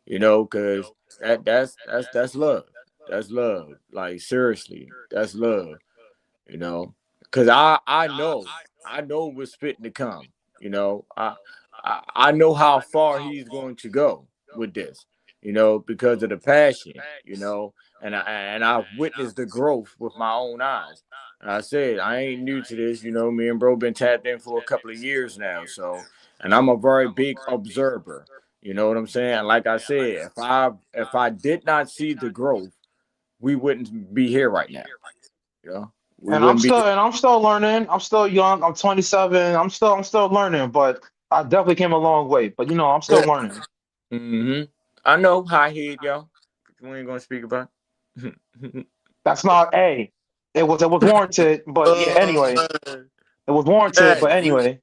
Because that's love. That's love. Like, seriously, that's love. Because I know what's fitting to come. I know how far he's going to go with this. Because of the passion. And I've witnessed the growth with my own eyes. And I said I ain't new to this. Me and bro been tapped in for a couple of years now. So, and I'm a very big observer. You know what I'm saying? Like I said, if I did not see the growth, we wouldn't be here right now. We And I'm wouldn't be. still and I'm still learning. I'm still young. I'm 27. I'm still learning, but I definitely came a long way. But I'm still learning. Mm-hmm. I know high head, y'all. We ain't gonna speak about. That's not a. It was warranted, but yeah. Anyway, Man. it was warranted, Hey, but anyway.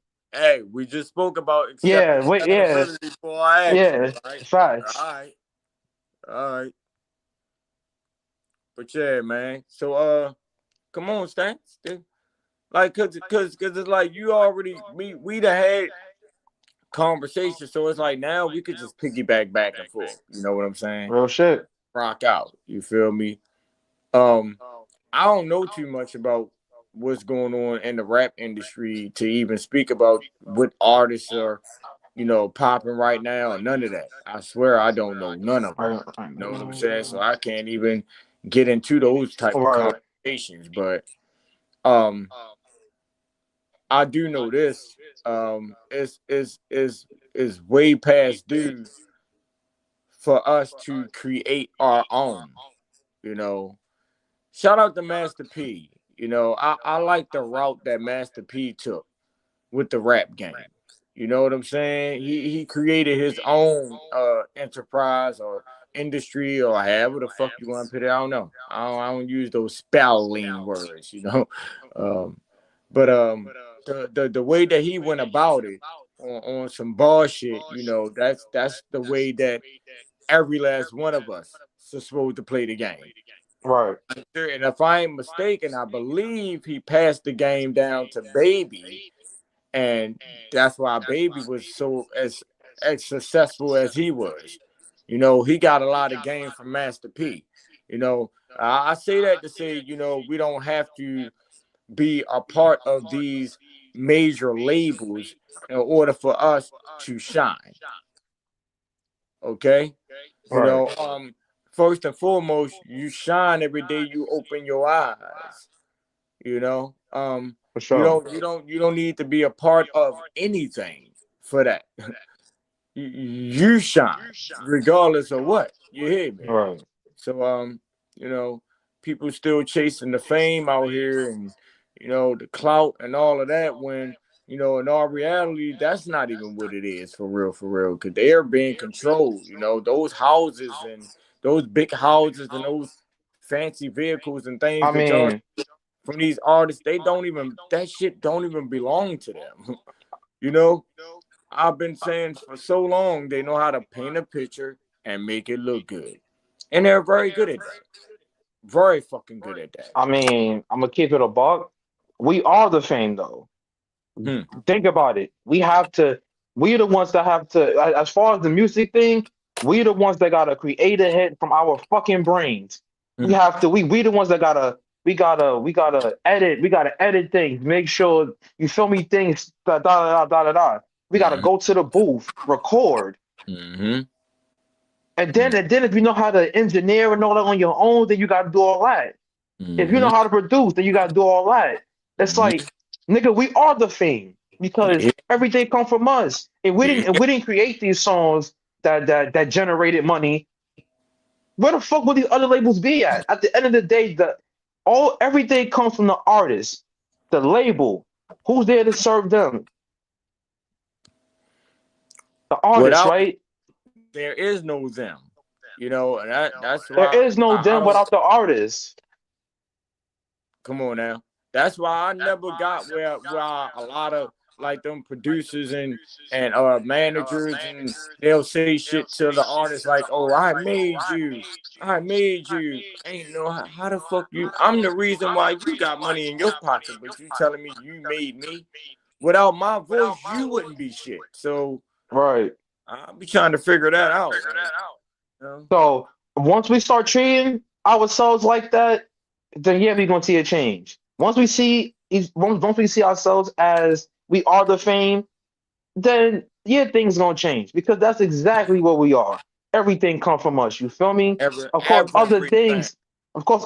we just spoke about Yeah. Wait. Yeah. acceptability before I asked you, Yeah. right? Facts. All right. But yeah, man. So come on, Stacks. Like, cause it's like you already we done had conversation, so it's like now we could just piggyback back and forth. You know what I'm saying? Real shit. Rock out. You feel me? Um, I don't know too much about what's going on in the rap industry to even speak about what artists are, popping right now. None of that. I swear I don't know none of them. Right. You know what I'm saying? So I can't even get into those type of Right. conversations. But um, I do know this. It's way past due for us to create our own. You know, shout out to Master P. I like the route that Master P took with the rap game. You know what I'm saying? He created his own enterprise or industry or however the fuck you want to put it. I don't know. I don't use those spelling words. Um, but the way that he went about it on some bullshit, that's the way that every last one of us is supposed to play the game. Right. And if I ain't mistaken, I believe he passed the game down to Baby, and that's why Baby was so as successful as he was. He got a lot of game from Master P. I say that to say, we don't have to be a part of these major labels in order for us to shine. Okay, you Right. know, first and foremost, you shine every day you open your eyes. You know, For sure. you don't need to be a part of anything for that. You shine regardless of what. You hear me? Right. So you know, people still chasing the fame out here and the clout and all of that when in all reality that's not even what it is for real, because they're being controlled. Those houses and those big houses and those fancy vehicles and things I that y'all mean, from these artists, that shit don't even belong to them. you know I've been saying for so long they know how to paint a picture and make it look good. And they're very good at that. Very fucking good at that. I'm gonna keep it a buck. We are the fame, though. Hmm. Think about it. We have to. We the ones that have to. As far as the music thing, we the ones that gotta create a hit from our fucking brains. We Hmm. have to. We the ones that gotta. We gotta edit. We gotta edit things. Make sure you feel me. Things da da da da da da. We gotta Hmm. go to the booth, record, Hmm. and then if you know how to engineer and all that on your own, then you gotta do all that. If you know Hmm. how to produce, then you gotta do all that. It's Hmm. like, nigga, we are the fame because Yeah. everything come from us. Yeah. If we didn't create these songs that generated money, where the fuck would these other labels be at? At the end of the day, everything comes from the artist, the label. Who's there to serve them? The artist, Without right? there is no them. And that's There why is no I them don't without the artist. come on now. That's why I never got where a lot of like them producers and managers and they'll say shit to the artist like, "Oh, I made you." Ain't no how the fuck you? I'm the reason why you got money in your pocket, but you telling me you made me. Without my voice, you wouldn't be shit. So Right. I'll be trying to figure that out. Like, you know? So once we start treating ourselves like that, then yeah, we're gonna see a change. Once we see ourselves as we are the fame, then yeah, things gonna change because that's exactly what we are. Everything come from us. You feel me? Of course, Everything,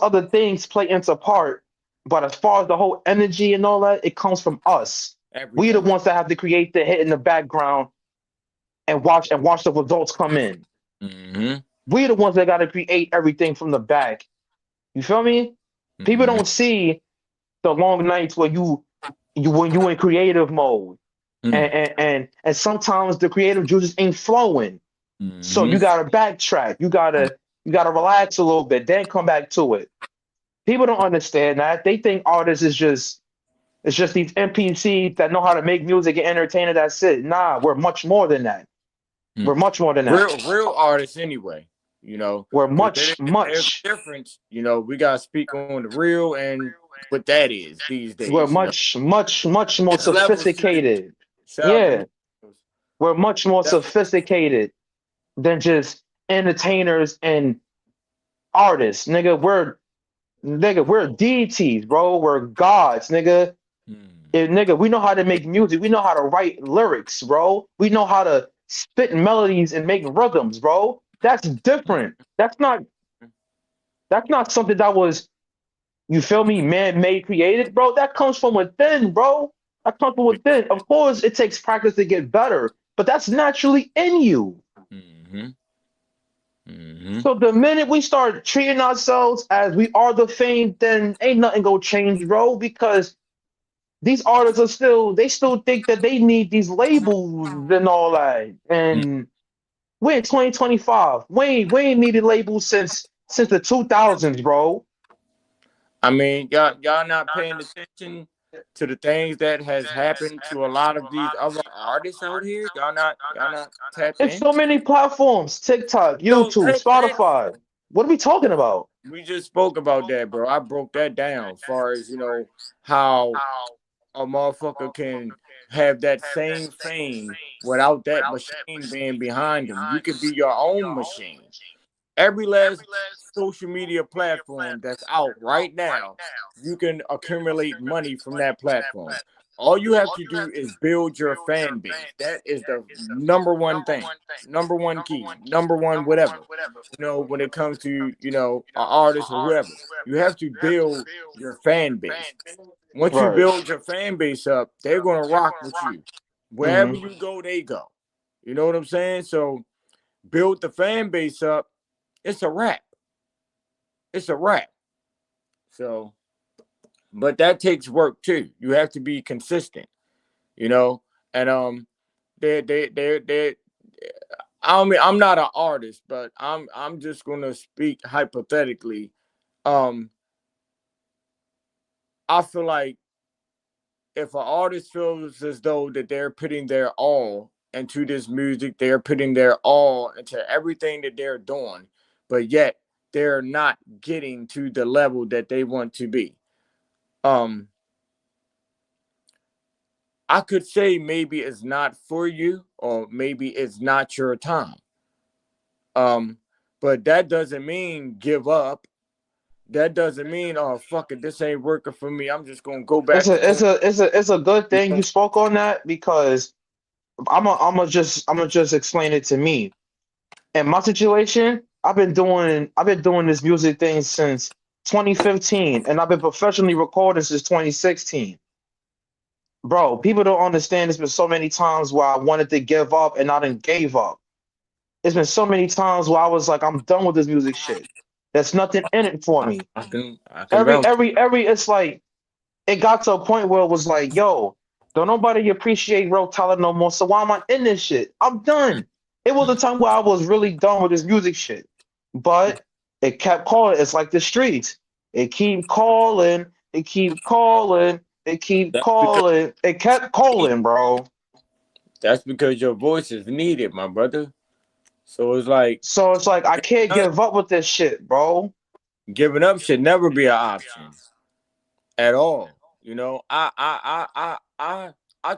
other things play into part, but as far as the whole energy and all that, it comes from us. We the everything. ones that have to create the hit in the background and watch the results come in. Mm-hmm. We the ones that got to create everything from the back. You feel me? People Mm-hmm. don't see the long nights where you in creative mode, and sometimes the creative juices ain't flowing. So Mm-hmm. you gotta backtrack. You gotta relax a little bit, then come back to it. People don't understand that. They think artists is just it's just these NPCs that know how to make music and entertain it. That's it. Nah, we're much more than that. We're much more than that. Real artists anyway, We're because much, there's much. a difference. We gotta speak on the real and what that is these We're days. much, much, much more There's levels to this. sophisticated. Shout out to Yeah, we're much more definitely. sophisticated than just entertainers and artists, nigga, we're deities, bro. We're gods, nigga. Nigga, we know how to make music. We know how to write lyrics, bro. We know how to spit melodies and make rhythms, bro. That's different. That's not something that was, you feel me, man-made, created, bro. That comes from within, bro. That comes from within. Of course, it takes practice to get better, but that's naturally in you. Mm-hmm. Mm-hmm. So the minute we start treating ourselves as we are the fame, then ain't nothing gonna change, bro. Because these artists they still think that they need these labels and all that. And we're in 2025. We ain't needed labels since the 2000s, bro. I mean, y'all not paying attention to the things that has happened to a lot of these other artists out here. Y'all not tapped It's in. so many platforms: TikTok, So YouTube, Spotify. What are we talking about? we just spoke about that, bro. I broke that down as far as how a motherfucker can have that same fame without that machine being behind him. You could be your own machine. Every last social media platform that's out right now, you can accumulate money from that platform. All you have to do is build your fan base. That is the number one thing, number one key, number one whatever. You know, when it comes to, you know, an artist or whoever, you have to build your fan base. Once you Right. build your fan base up, they're gonna rock with you. Wherever Mm-hmm. you go, they go. You know what I'm saying? So build the fan base up. It's a wrap. It's a wrap. So, but that takes work too. You have to be consistent. You know, and they I mean, I'm not an artist, but I'm just gonna speak hypothetically. Um, I feel like if an artist feels as though that they're putting their all into this music, they're putting their all into everything that they're doing, but yet they're not getting to the level that they want to be. Um, I could say maybe it's not for you, or maybe it's not your time. Um, but that doesn't mean give up. That doesn't mean, oh fuck it, this ain't working for me. I'm just gonna go It's back to a it's doing. a it's a it's a good You thing know? you spoke on that because I'm gonna just explain it to me. In my situation, I've been doing this music thing since 2015, and I've been professionally recording since 2016. Bro, people don't understand. There's been so many times where I wanted to give up and I didn't gave up. There's been so many times where I was like, I'm done with this music shit. There's nothing in it for me. I can Every vouch. every every it's like it got to a point where it was like, yo, don't nobody appreciate real talent no more. So why am I in this shit? I'm done. It was a time where I was really done with this music shit. But it kept calling. It's like the streets. It keep calling, it keep calling, it keep That's because calling. It kept calling, bro. that's because your voice is needed, my brother. So it's like So it's like I can't give up with this shit, bro. giving up should never be an option at all. You know, I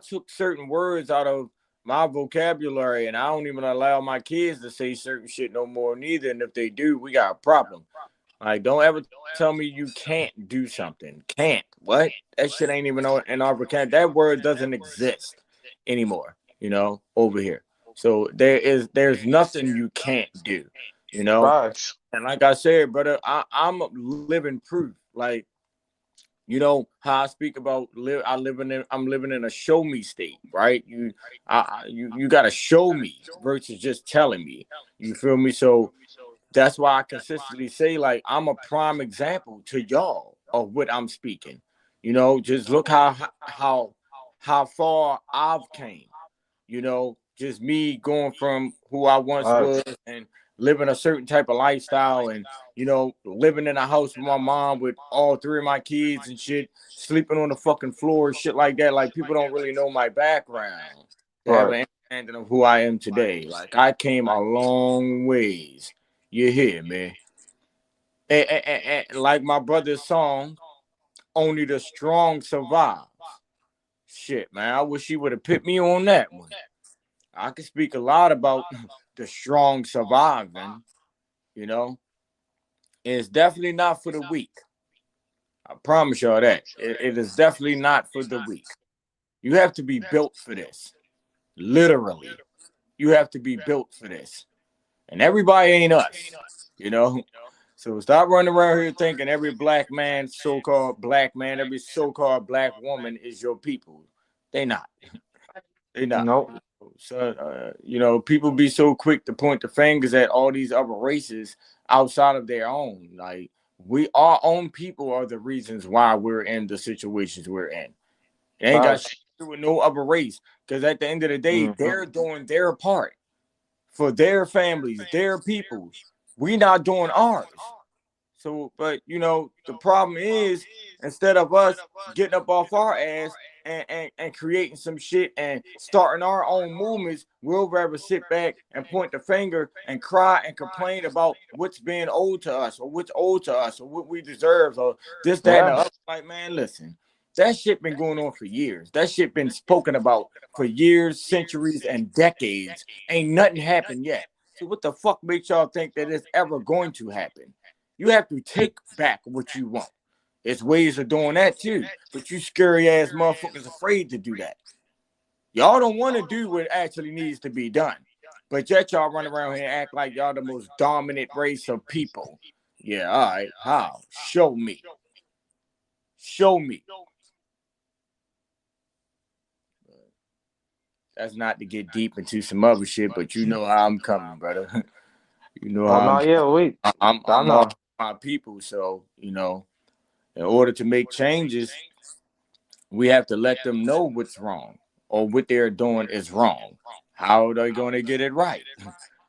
took certain words out of my vocabulary, and I don't even allow my kids to say certain shit no more neither. And if they do, we got a problem. Like, don't ever tell me you can't do something. Can't. What? That shit ain't even in our vocabulary. That word doesn't exist anymore, you know, over here. So there's nothing you can't do, you know? Facts. And like I said, brother, I'm living proof. Like, you know how I speak about I'm living in a show me state, right? You gotta show me versus just telling me. You feel me? So that's why I consistently say, like, I'm a prime example to y'all of what I'm speaking. You know, just look how far I've came. You know, just me going from who I once was Facts. and living a certain type of lifestyle, and you know, living in a house with my mom with all three of my kids and shit, sleeping on the fucking floor, shit like that. Like, people don't really know my background to have Right. an understanding of who I am today. Like, I came a long ways. You hear me? And like my brother's song, "Only the Strong Survive." Shit, man, I wish he would have put me on that one. I can speak a lot about the strong surviving, you know. It's definitely not for the weak. I promise y'all that. It is definitely not for the weak. You have to be built for this. Literally. You have to be built for this. And everybody ain't us, you know. So stop running around here thinking every black man, so-called black man, every so-called black woman is your people. They not. They not. Nope. So, you know, people be so quick to point the fingers at all these other races outside of their own. Like, our own people are the reasons why we're in the situations we're in. It ain't got shit Facts. to do with no other race. Because at the end of the day, Hmm. they're doing their part for their families, their peoples. We not doing ours. So, but you know, the problem is, instead of us getting up off our ass and creating some shit and starting our own movements, we'll rather sit back and point the finger and cry and complain about what's being owed to us, or what's owed to us, or what we deserve, or this, that, and the Yeah. other. Like, man, listen, that shit been going on for years. That shit been spoken about for years, centuries, and decades. Ain't nothing happened yet. So what the fuck makes y'all think that it's ever going to happen? You have to take back what you want. It's ways of doing that too. But you scary ass motherfuckers afraid to do that. Y'all don't want to do what actually needs to be done. But yet y'all run around here and act like y'all the most dominant race of people. Yeah, all right. How? Show me. Show me. That's not to get deep into some other shit, but you know how I'm coming, brother. You know Oh how no, yeah, wait. I'm I all know. my people. So, you know, in order to make changes, we have to let them know what's wrong or what they're doing is wrong. How are they going to get it right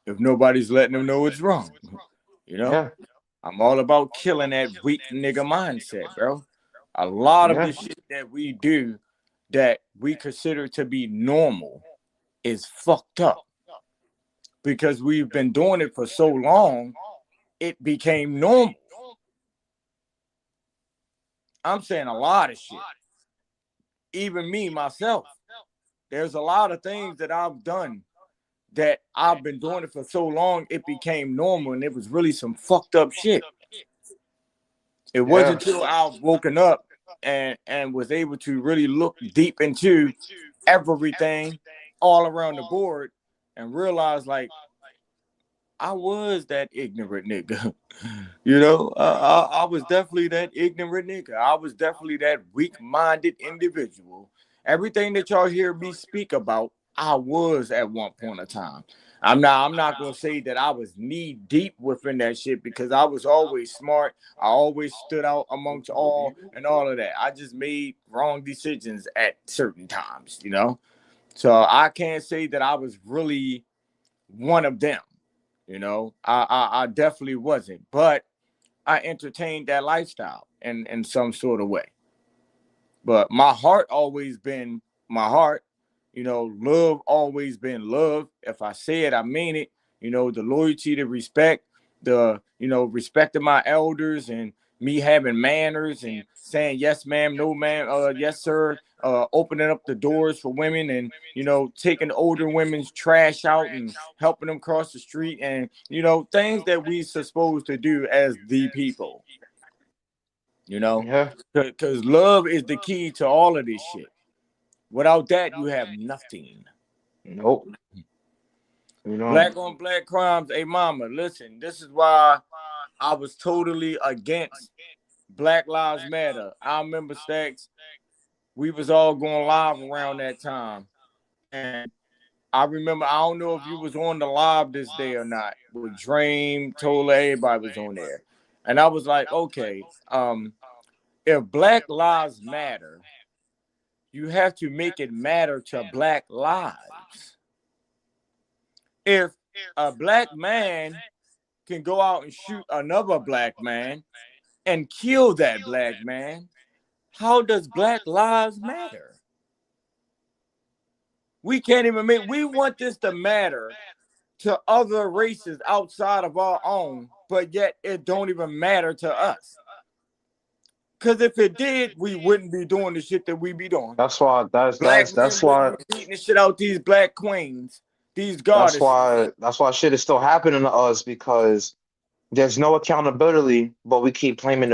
if nobody's letting them know it's wrong? You know, Yeah, I'm all about killing that weak nigga mindset, bro. A lot of yeah, the shit that we do that we consider to be normal is fucked up because we've been doing it for so long, it became normal. I'm saying a lot of shit. Even me, myself. There's a lot of things that I've done that I've been doing it for so long, it became normal, and it was really some fucked up shit. It wasn't yeah, until I woken up and was able to really look deep into everything all around the board and realize, like, I was that ignorant nigga. You know, I was definitely that ignorant nigga. I was definitely that weak-minded individual. Everything that y'all hear me speak about, I was at one point of time. I'm not gonna say that I was knee deep within that shit because I was always smart. I always stood out amongst all and all of that. I just made wrong decisions at certain times, you know. So I can't say that I was really one of them. You know, I definitely wasn't, but I entertained that lifestyle in some sort of way. But my heart always been my heart. You know, love always been love. If I say it, I mean it. You know, the loyalty, the respect, the, you know, respecting my elders and me having manners and saying yes, ma'am, no, ma'am, yes, sir, opening up the doors for women and, you know, taking older women's trash out and helping them cross the street and, you know, things that we supposed to do as the people, you know, yeah. because love is the key to all of this shit. Without that, you have nothing. Nope. You know. Black on black crimes. Hey, mama, listen, this is why I was totally against Black Lives Matter. I remember, Stacks, we was all going live around that time. And I remember, I don't know if you was on the live this day or not, with Dream, Tola, everybody was on there. And I was like, okay, if Black Lives Matter, you have to make it matter to Black lives. If a black man can go out and shoot another black man and kill that black man, how does Black Lives matter? We can't even make, we want this to matter to other races outside of our own, but yet it don't even matter to us. Because if it did, we wouldn't be doing the shit that we be doing. That's why. Black men That's wouldn't why. be beating the shit out these black queens, these That's goddesses. why. That's why shit is still happening to us because there's no accountability, but we keep pointing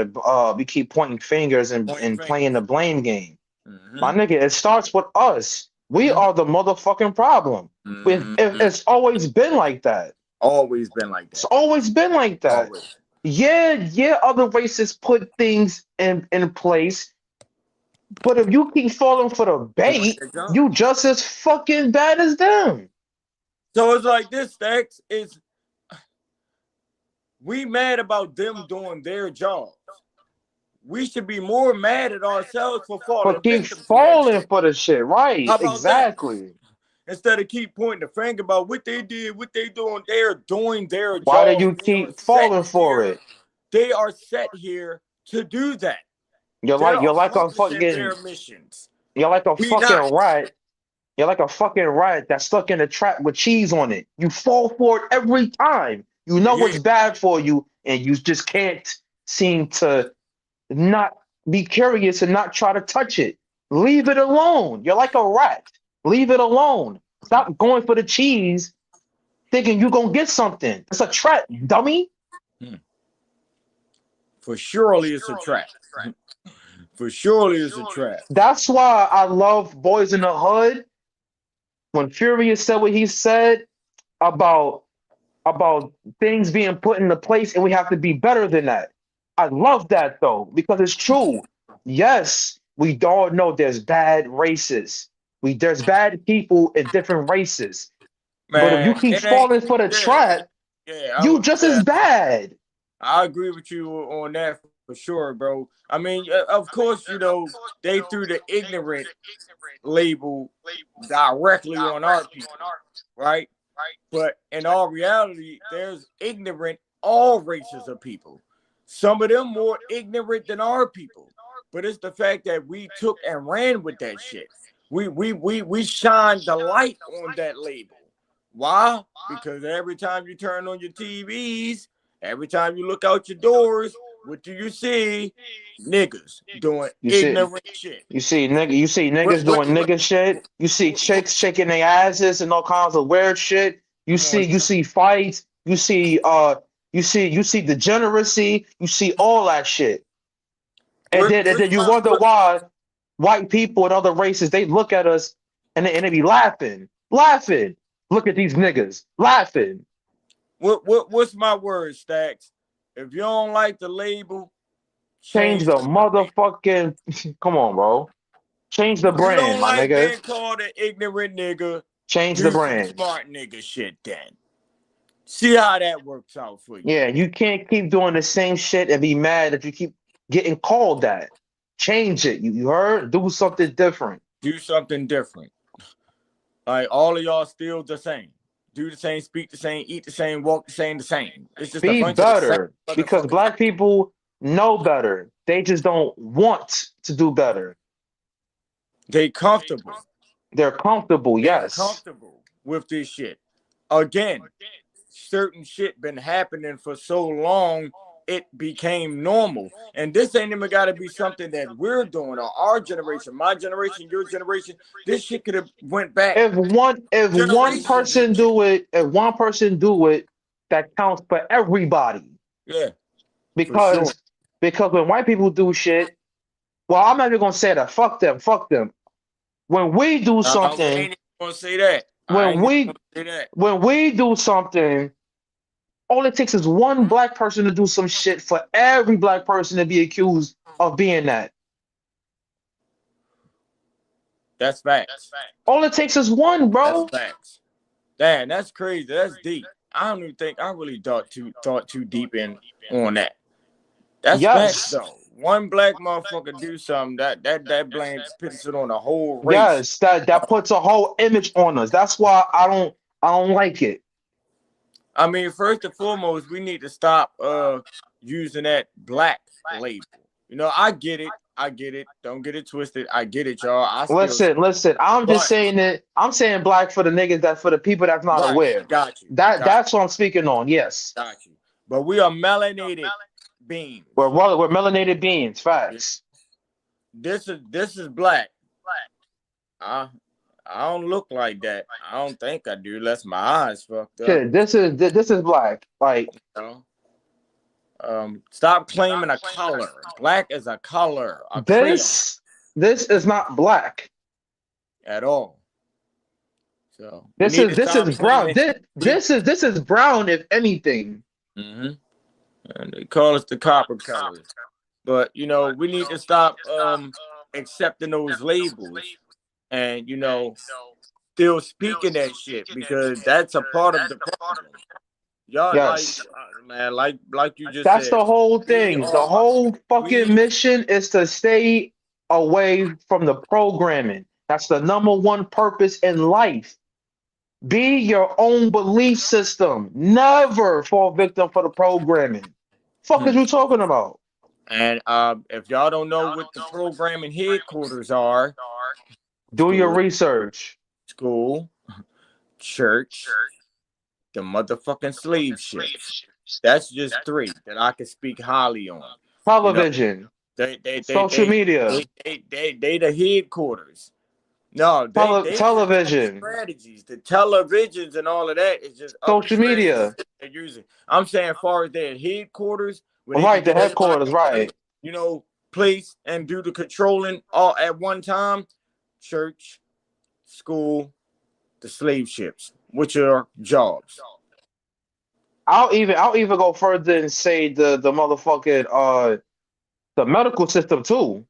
fingers Point and finger. playing the blame game. My Mm-hmm. nigga, it starts with us. We Mm-hmm. are the motherfucking problem. Mm-hmm. It's always been like that. Always been like It's that. always been like that. Always. Yeah, other races put things in place, but if you keep falling for the Doing bait, their job. you just as fucking bad as them. So it's like this, Stacks. It's we mad about them doing their jobs. We should be more mad at ourselves for But falling keep victim to that shit. falling for the shit, right? How about that? Exactly. Instead of keep pointing the finger about what they did, what they doing, they're doing their Why do jobs. you They are keep set falling for here. it? They are set here to do that. You're They're like you're like a accomplishing fucking their missions. you're like a We fucking not. rat. You're like a fucking rat that's stuck in a trap with cheese on it. You fall for it every time. You know Yeah. what's bad for you, and you just can't seem to not be curious and not try to touch it. Leave it alone. You're like a rat. Leave it alone. Stop going for the cheese, thinking you're gonna get something. It's a trap, dummy. Hmm. For surely it's a trap. For surely it's a trap. That's why I love Boys in the Hood. When Furious said what he said about things being put into place and we have to be better than that. I love that though, because it's true. Yes, we all know there's bad races. There's bad people in different races. But if you Man, keep it ain't. falling for the Yeah, trap, you just as bad. I agree with you on that for sure, bro. I mean, of course, you know, they threw the ignorant label directly on our people, right? But in all reality, there's ignorant all races of people. Some of them more ignorant than our people. But it's the fact that we took and ran with that shit. We shined the light on that label. Why? Because every time you turn on your TVs, every time you look out your doors, what do you see? Niggas doing ignorant shit. You see niggas doing nigga shit. You see chicks shaking their asses and all kinds of weird shit. You see fights. You see degeneracy. You see all that shit. And then you wonder why white people and other races, they look at us and they be laughing. Look at these niggas laughing. What's my word, Stacks? If you don't like the label, change the motherfucking. Come on, bro. Change the brand, you don't my like nigga. being called an ignorant nigga. Change the brand. Smart nigga shit then. See how that works out for you. Yeah, you can't keep doing the same shit and be mad if you keep getting called that. Change it. You heard? Do something different. Do something different. Like all of y'all still the same. Do the same, speak the same, eat the same, walk the same, It's just be a bunch better of because black people know better. They just don't want to do better. They comfortable. They're comfortable, yes. Comfortable with this shit. Again, certain shit been happening for so long, it became normal. And this ain't even got to be something that we're doing or our generation, my generation, your generation. This shit could have went back. If one person do it, that counts for everybody. Yeah. Because when white people do shit, well, I'm not even gonna say that. Fuck them. When we do something, I ain't gonna say that. When we do something, all it takes is one black person to do some shit for every black person to be accused of being that. That's facts. All it takes is one, bro. That's facts. Damn, that's crazy. That's deep. I don't even think I really thought too deep in on that. That's facts though. One black motherfucker do something that blames puts it on the whole race. Yes, that puts a whole image on us. That's why I don't like it. I mean, first and foremost, we need to stop using that black label. You know, I get it. Don't get it twisted. I get it, y'all. Listen. I'm just saying it. I'm saying black for the niggas, for the people that's not aware. Got you. That's what I'm speaking on. Yes. Got you. But we are melanated beings. We're melanated beings. Facts. This is black. I don't look like that. I don't think I do. Unless my eyes fucked up. Okay, this is black. Like. Stop claiming a color. Black is a color. This is not black at all. So this is brown. This is brown, if anything. And they call us the copper colors. But you know, we need to stop accepting those labels and still speaking that shit, because that's a part of the problem. Y'all, like you just that's said. The whole thing. The whole fucking mission is to stay away from the programming. That's the number one purpose in life. Be your own belief system. Never fall victim for the programming. Fuck is you talking about? And if y'all don't know what the programming headquarters are, do your research. School, church, the motherfucking slave ships. That's just 3 that I can speak highly on. Television, social media. They the headquarters. No, television strategies, the televisions and all of that is just social media. They're using. I'm saying, as far as their headquarters, where they Right, can the get everybody headquarters, in one, right. place and do the controlling all at one time. Church, school, the slave ships, which are jobs. I'll even go further and say the motherfucking the medical system too.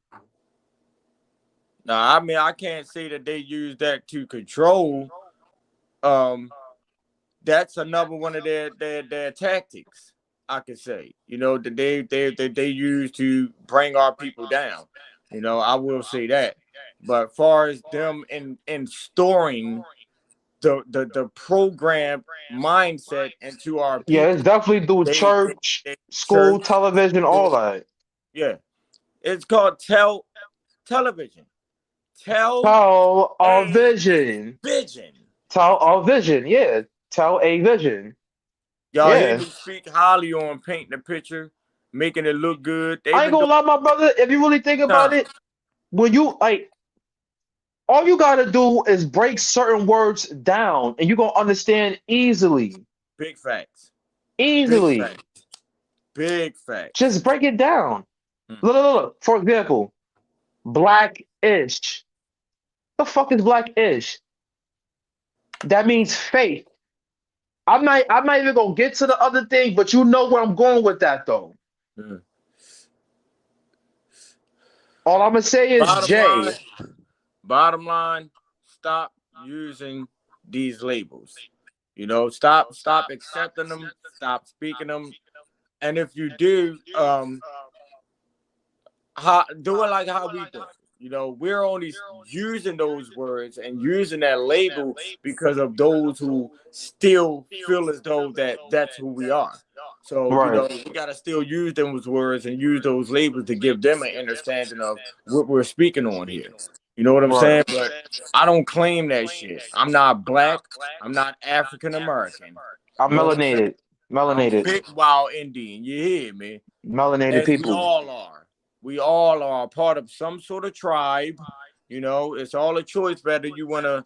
Now, I mean, I can't say that they use that to control. Um, that's another one of their tactics. I could say, that they use to bring our people down. I will say that. But far as them in storing the program mindset into our Yeah, it's people, definitely through they church, they school, church, television, all school, that. yeah. It's called television. Tell Tell a a vision. vision. Tell a vision. Yeah. Tell a vision. Y'all hear Yeah. me speak highly on painting the picture, making it look good. They've I ain't been gonna doing lie, my brother. If you really think it about time. it, when you like, all you gotta do is break certain words down, and you're gonna understand easily. Big facts. Big Easily. facts. Big facts. Just break it down. Hmm. Look. For example, black-ish. The fuck is black-ish? That means faith. I'm not even gonna get to the other thing, but you know where I'm going with that though. Hmm. All I'm gonna say is Bottom line, J. bottom line, stop using these labels. Stop accepting them, stop speaking them. And if you do, do it like how we do it. We're only using those words and using that label because of those who still feel as though that's who we are. So, Right, we got to still use those words and use those labels to give them an understanding of what we're speaking on here. You know what I'm right. saying? But I don't claim that shit. I'm not black. I'm not African American. I'm You know what I'm saying? melanated. I'm Melanated. big wild Indian. You hear me? Melanated As we people. all are. We all are part of some sort of tribe. It's all a choice whether you want to,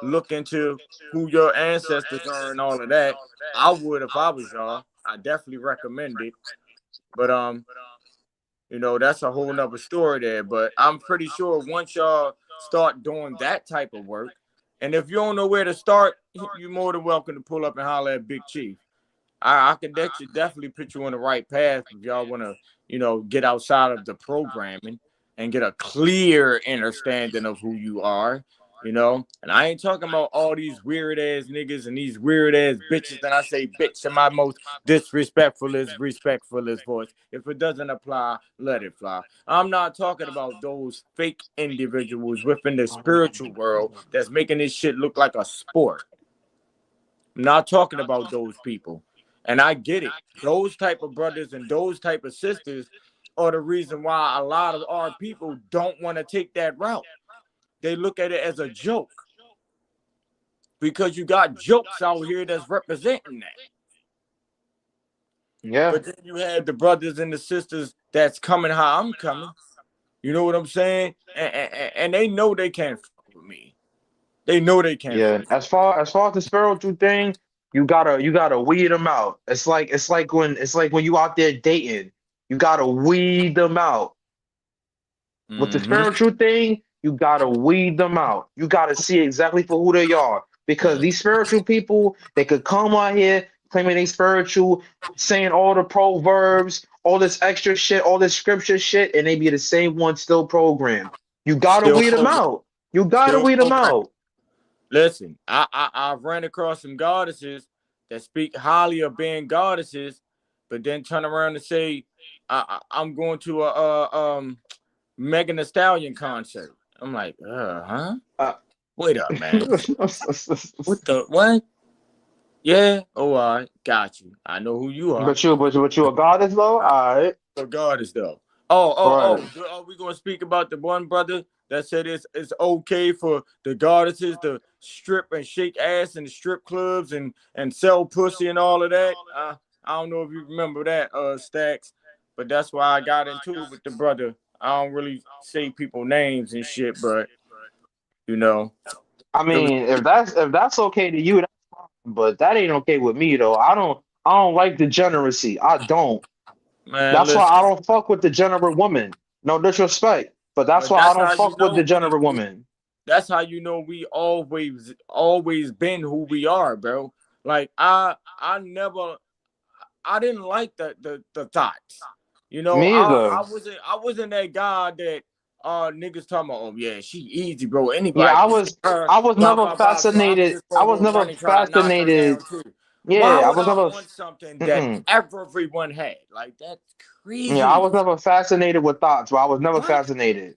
look into who your ancestors are and all of that. I would if I was y'all. I definitely recommend it. But that's a whole nother story there. But I'm pretty sure once y'all start doing that type of work, and if you don't know where to start, you're more than welcome to pull up and holler at Big Chief. I could definitely put you on the right path if y'all want to, get outside of the programming and get a clear understanding of who you are, And I ain't talking about all these weird ass niggas and these weird ass bitches. And I say bitch in my most respectful voice. If it doesn't apply, let it fly. I'm not talking about those fake individuals within the spiritual world that's making this shit look like a sport. I'm not talking about those people. And I get it. Those type of brothers and those type of sisters are the reason why a lot of our people don't want to take that route. They look at it as a joke because you got jokes out here that's representing that. Yeah. But then you have the brothers and the sisters that's coming how I'm coming. You know what I'm saying? And they know they can't fuck with me. They know they can't Yeah. fuck. As far as the spiritual thing, you gotta weed them out. It's like when you out there dating, you gotta weed them out. With the Mm-hmm. spiritual thing, you gotta weed them out. You gotta see exactly for who they are. Because these spiritual people, they could come out here claiming they spiritual, saying all the proverbs, all this extra shit, all this scripture shit, and they be the same one still programmed. You gotta Still weed them program. out. You gotta Still weed them program. out. Listen, I've ran across some goddesses that speak highly of being goddesses, but then turn around and say, I'm going to a Megan Thee Stallion concert." I'm like, huh? Uh, Wait up, man. What the what? Yeah. Oh, I got you. I know who you are. but you a goddess though? All right. For goddess though. Oh, Right. Are we gonna speak about the one brother that said it's okay for the goddesses to strip and shake ass in the strip clubs and sell pussy and all of that? I don't know if you remember that, Stacks, but that's why I got into it with the brother. I don't really say people names and shit, but you know, I it was mean, if that's okay to you, but that ain't okay with me though. I don't like degeneracy. I don't. Man, That's why listen. I don't fuck with degenerate women. No disrespect, but that's But why I that's don't how you fuck with know degenerate women. that's how you know we always been who we are, bro. Like I didn't like the thoughts. You know, Me either. I wasn't that guy that niggas talking about, oh yeah, she easy, bro. Yeah, Anybody can fuck her, I was blah never blah blah. So I'm fascinated. just I gonna was go never run and try to knock her fascinated. down too. Why Yeah, I would was I never. want something that Mm-mm. everyone had? Like that's Yeah, I crazy. was never fascinated with thoughts, but I was never What? fascinated.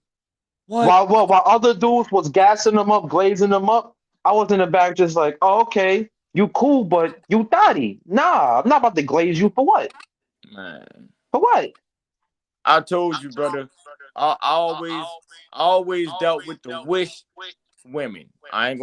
What? While other dudes was gassing them up, glazing them up, I was in the back just like, oh, okay, you cool, but you thotty. Nah, I'm not about to glaze you for what? Man, For what? I told you, brother. I always dealt with the wish women. I'm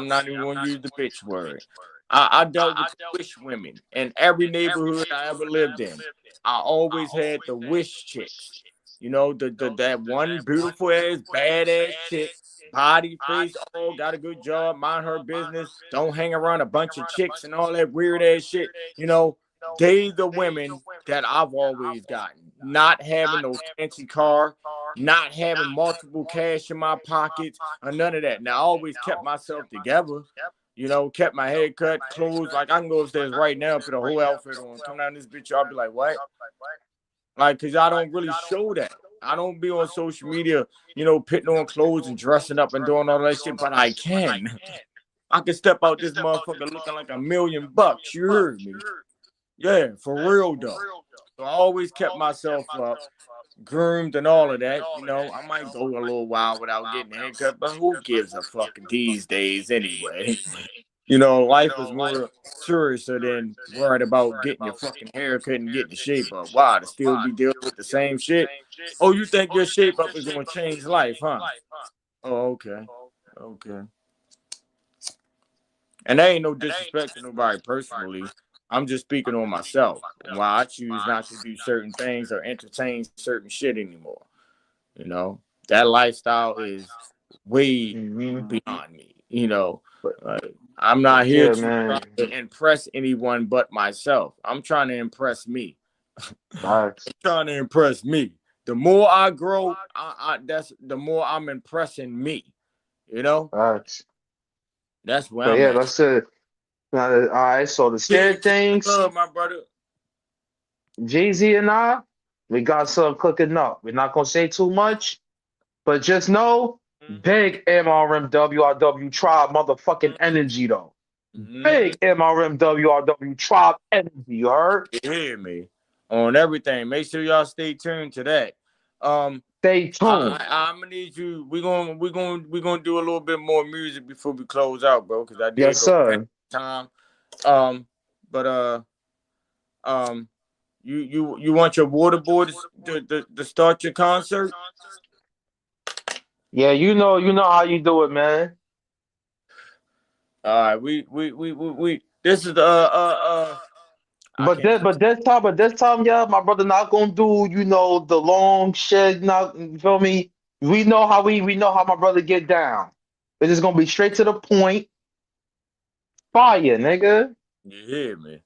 not even gonna use the bitch word. I dealt with the wish women in every neighborhood I ever lived in. I always had the wish chicks. You know, the that one beautiful ass, badass chick, body, face, all got a good job, mind her business, don't hang around a bunch of chicks and all that weird ass shit. You know, they the women that I've always gotten. Not having no fancy car, not having multiple cash in my pockets, or none of that. Now I always kept myself together, you know, kept my hair cut, clothes. Like I can go upstairs right now, put a whole outfit on, come down this bitch, I'll be like, what? Like, cause I don't really show that. I don't be on social media, you know, putting on clothes and dressing up and doing all that shit, but I can. I can step out this motherfucker looking like $1,000,000. You heard me? Yeah, for real though. So I always kept myself up, groomed and all of that. You know, I might go a little while without getting a haircut, but who gives a fuck these days anyway? You know, life is more serious than worried about getting your fucking haircut and getting the shape up. Why? To still be dealing with the same shit? Oh, you think your shape up is going to change life, huh? Oh, okay. Okay. And that ain't no disrespect to nobody personally. I'm just speaking on myself and why I choose not to do certain things or entertain certain shit anymore. You know, that lifestyle is way Hmm. beyond me. You know, But I'm not here yeah, to try man. to impress anyone but myself. I'm trying to impress me. Facts, Trying to impress me. The more I grow, that's the more I'm impressing me. You know, facts. that's where But I'm yeah, at. that's it. Now, all right, so the Yeah, scared keep the things, love, my brother. Jay-Z and I, we got some cooking up. We're not gonna say too much, but just know, big MRMWRW tribe motherfucking energy though. Mm-hmm. Big MRMWRW tribe energy, you heard? You hear me on everything. Make sure y'all stay tuned to that. Um, Stay tuned. I'm gonna need you. We're gonna do a little bit more music before we close out, bro. Because I did Yes, go past sir. time. Um, but um, you want your water boy to start your concert? Yeah, you know how you do it, man. All right, we. This is the I But can't. this time, yeah, my brother not gonna do, the long shit. Not, you feel me? We know how my brother get down. It's just gonna be straight to the point. Fire, nigga. You hear me?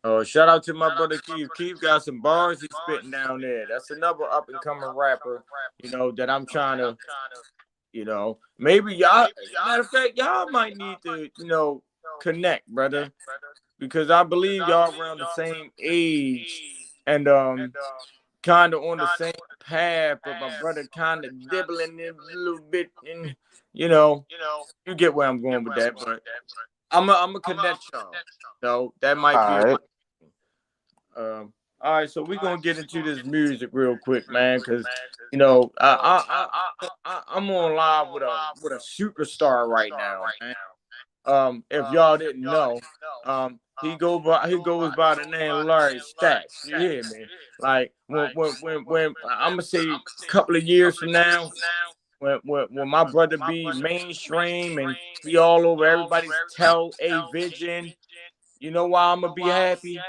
Oh, shout out to my brother Keith. Keith got some bars he's spitting down there. That's another up and coming rapper, you know, that I'm trying to, you know, maybe y'all, matter of fact, y'all might need to, you know, connect, brother, because I believe y'all around the same age and kind of on the same path, but my brother kind of dibbling in a little bit, and you know, you get where I'm going with that. But I'm a connect y'all, so that might be All a right. all right, so we're gonna get into this music real quick, man, because you know I'm on live with a superstar right now, man. If y'all didn't know, he goes by the name LarryStacks. You hear me? Like when I'm gonna say a couple of years from now, when my brother be mainstream and he all over everybody's tell a vision, you know why I'm gonna be happy?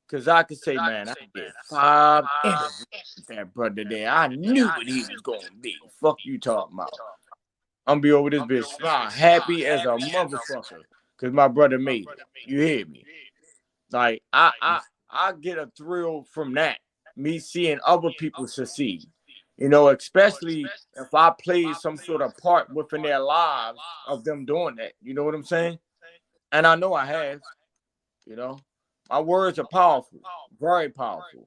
Cause I could say, man, I did 5 interviews with that brother there. I knew what he was gonna be. Fuck you talking about. I'm gonna be over this bitch smile, happy as a motherfucker. Cause my brother made it. You hear me? Like I get a thrill from that. Me seeing other people succeed. You know, especially if I play some sort of part within their lives of them doing that. You know what I'm saying? And I know I have. You know, my words are powerful, very powerful.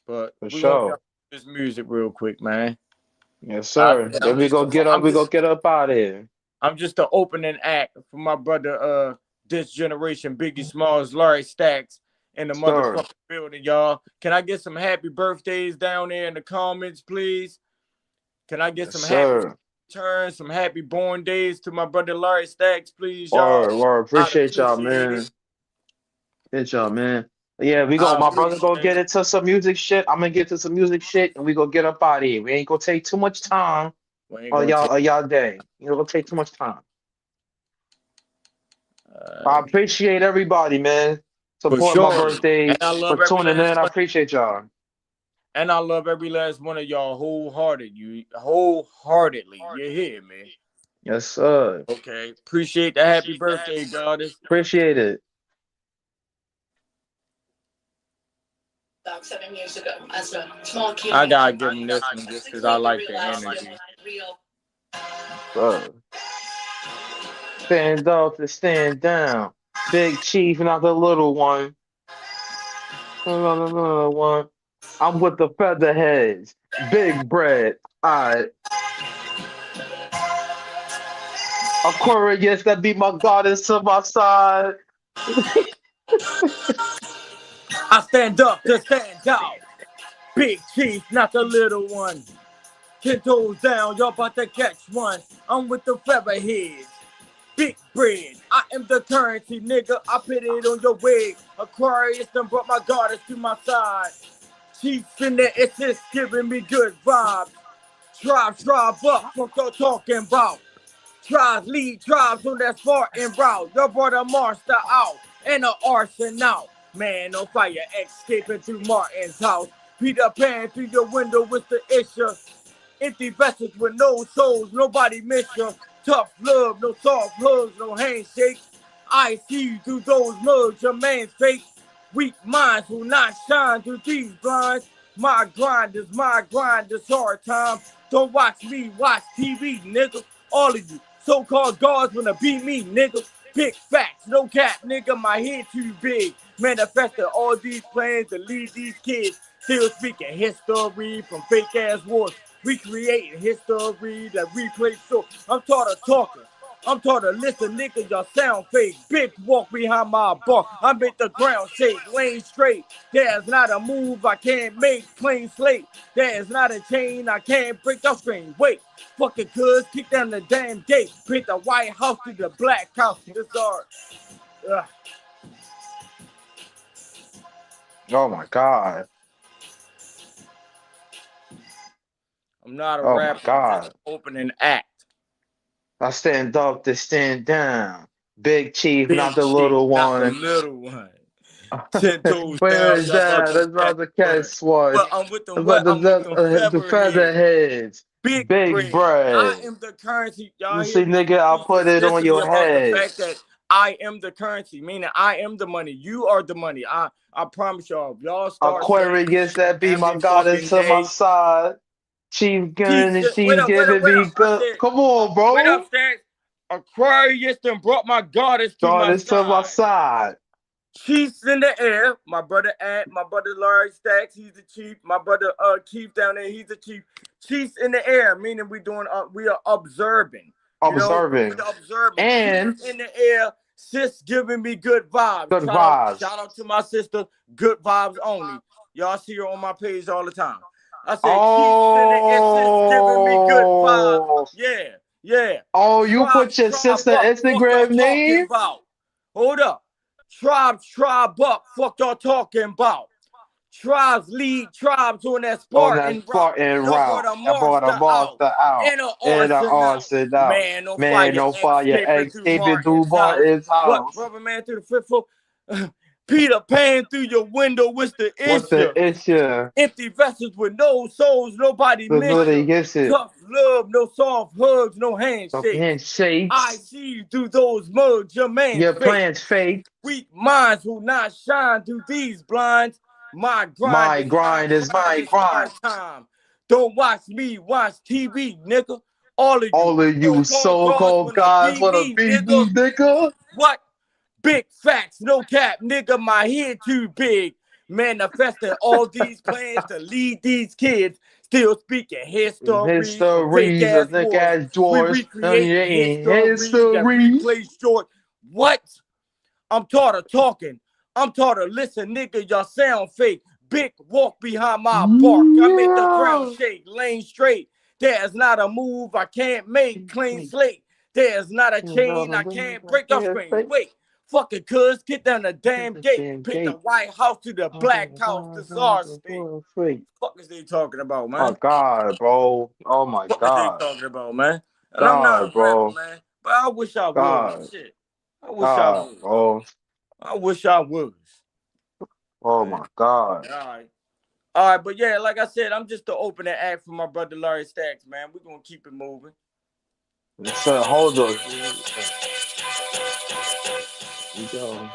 But For we're gonna get sure. this music real quick, man. Yes, I sir. said Then we go get up. We go get up out of here. I'm just the opening act for my brother, this generation, Biggie Smalls, Larry Stacks, in the Sir. motherfucking building, y'all. Can I get some happy birthdays down there in the comments, please? Can I get Yes, some happy sir. returns, some happy born days to my brother Larry Stacks, please, y'all? Or I'd appreciate y'all, appreciate man. it. Appreciate y'all, man. Yeah, we go. I My brother go appreciate get it. into some music shit. I'm gonna get to some music shit, and we go get up out of here. We ain't gonna take too much time We ain't on gonna take. y'all day. You know, gonna take too much time. I Uh, appreciate everybody, man. for Support my sure. And birthday I for love every tuning in. last I one. appreciate y'all. And I love every last one of y'all wholeheartedly. You hear me? Yes, sir. Okay. Appreciate the happy birthday, goddess. Appreciate it. About 7 years ago, as a small kid. I gotta give him this one just because I like the energy. Stand up to stand down. Big chief, not the little one. Another one. I'm with the featherheads. Big bread. Alright. Aquarius, that be my goddess to my side. I stand up to stand out. Big chief, not the little one. 10 toes down, y'all about to catch one. I'm with the featherheads. Big bread, I am the currency, nigga. I put it on your wig. Aquarius done brought my goddess to my side. She's in there, it's just giving me good vibes. Tribes drive up, what y'all talking about? Tribes lead tribes on that Spartan route. Y'all brought a monster out and an arsenal. Man on fire, escaping through Martin's house. Peter Pan through your window with the issue. Empty vessels with no souls, nobody miss you. Tough love, no soft hugs, no handshakes. I see you through those mugs, your man's fake. Weak minds will not shine through these blinds. My grind is hard time. Don't watch me, watch TV, nigga. All of you so-called gods wanna beat me, nigga. Big facts, no cap, nigga. My head too big. Manifested all these plans to lead these kids. Still speaking history from fake ass wars. We creating history that replay so. I'm taught of talking. I'm taught to listen, nigga, y'all sound fake. Big walk behind my bar. I make the ground shake, lane straight. There's not a move I can't make, clean slate. There is not a chain I can't break the screen. Wait, fucking cuz, kick down the damn gate. Paint the White House to the Black House. This art. Oh my God. I'm not a Oh my rapper, I'm just God. an opening act. I stand up to stand down. Big chief, Big not the shit, little not the one. little one. 10 toes Where down, is y'all about that? to That's catch about to catch one. one. Well, I'm with them About what? I'm with them the featherhead. featherheads. Big Big bread. I bread. am the currency. Y'all You see, hear me? nigga, I'll put Speak it on consistently your about the head. fact that I am the currency, meaning I am the money. You are the money. I promise y'all. If y'all start saying Aquarius, that be my every goddess fucking to my day, side. Chief gun and wait chief up, wait up, giving wait me up. I good. said, Come on, wait up, bro. Stacks. Aquarius then brought my goddess to my Goddess to my side. side. Chiefs in the air. My brother Larry Stacks, he's the chief. My brother Keith down there, he's the chief. Chiefs in the air, meaning we are observing. You know, Observing. we're observing. And Chiefs in the air. Sis giving me good vibes. good Shout vibes. out to my sister. Good vibes only. Y'all see her on my page all the time. I said, Chiefs in the air. Sis giving me good vibes. Oh. Yeah, yeah. Oh, you put your Tribe sister up. Fuck y'all Instagram talking name? about. Hold up. Tribe up. Fuck y'all talking about. Tribes lead tribes on that On that Spartan route. Spartan Y'all brought route. a I brought a monster out monster out. and an And an arsenal. arson out. Man on Man fire, on fire. escaping through Escaping through Martin's house. Martin's What, house. brother man, through the fifth floor? Peter Pan through your window, what's the What's issue? the issue? Empty vessels with no souls, nobody There's miss nobody you. gets it. Tough love, no soft hugs, no Some handshakes. I handshakes. see you through those mugs, your man's Your fake. plans fake. Weak minds who not shine through these blinds. My grind My is grind is my it's my grind. time. Don't watch me, watch TV, nigga. All Of you so-called so-called gods guys wanna wanna be be me, me, nigga. nigga. What? Big facts, no cap, nigga. My head too big. Manifesting all these plans to lead these kids. Still speaking history of fake Histories ass of thick wars. ass We drawers. recreating history that History. replays short. What? I'm tired of talking. I'm tired of listen, nigga. Y'all sound fake. Big walk behind my bark. I make the ground Yeah. shake, lane straight. There's not a move I can't make. Clean slate. There's not a chain I can't break. Y'all scream, wait. Fucking cuz, get down the damn gate. Pick the White House to the Black House, the czar state. Fuck is they talking about, man? Oh God, bro. Oh my What is they God. talking about, man? And I'm not a God, rapper, bro. man. But I wish I was. God. Shit. I wish I God, was. bro. I wish I was. Oh Man. my God. All right, but yeah, like I said, I'm just the opening act for my brother LarryStacks, man. We're gonna keep it moving. So hold on. Yo.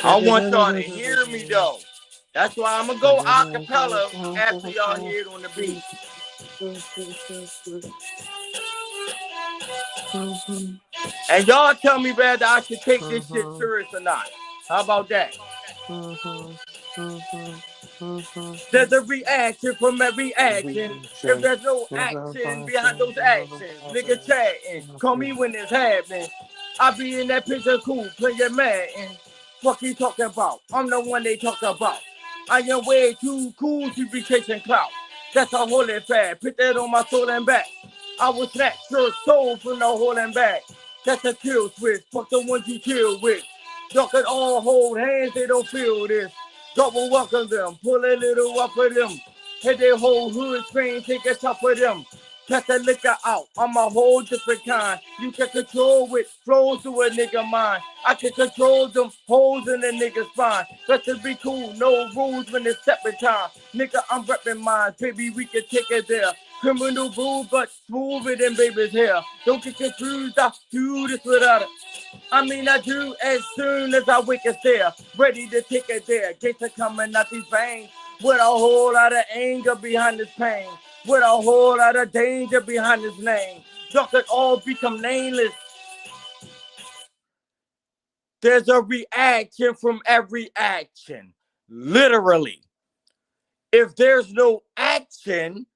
I want y'all to hear me though. That's why I'm gonna go acapella after y'all hear it on the beat. And y'all tell me whether I should take this shit serious or not. How about that? There's a reaction from every action. If there's no action behind those actions, nigga chatting, call me when it's happening. I be in that picture cool, playing mad and fuck you talking about? I'm the one they talk about. I am way too cool to be chasing clout. That's a holy fad. Put that on my soul and back. I will snatch your soul from the hole and back. That's a kill switch. Fuck the ones you kill with. Y'all can all hold hands, they don't feel this. God will welcome them, pull a little up for them. Hit their whole hood screen, take a shot for them. Cut the liquor out, I'm a whole different kind. You can control with flows to a nigga mind. I can control them holes in the nigga's spine. Got to be cool, no rules when it's stepping time. Nigga, I'm repping mine, baby, we can take it there. Criminal rule, but smooth it in baby's hair. Don't get confused, I do this without it. I mean, I do as soon as I wake and stare, ready to take it there. Gates are coming out these veins with a whole lot of anger behind this pain, with a whole lot of danger behind his name. Y'all could all become nameless. There's a reaction from every action, literally. If there's no action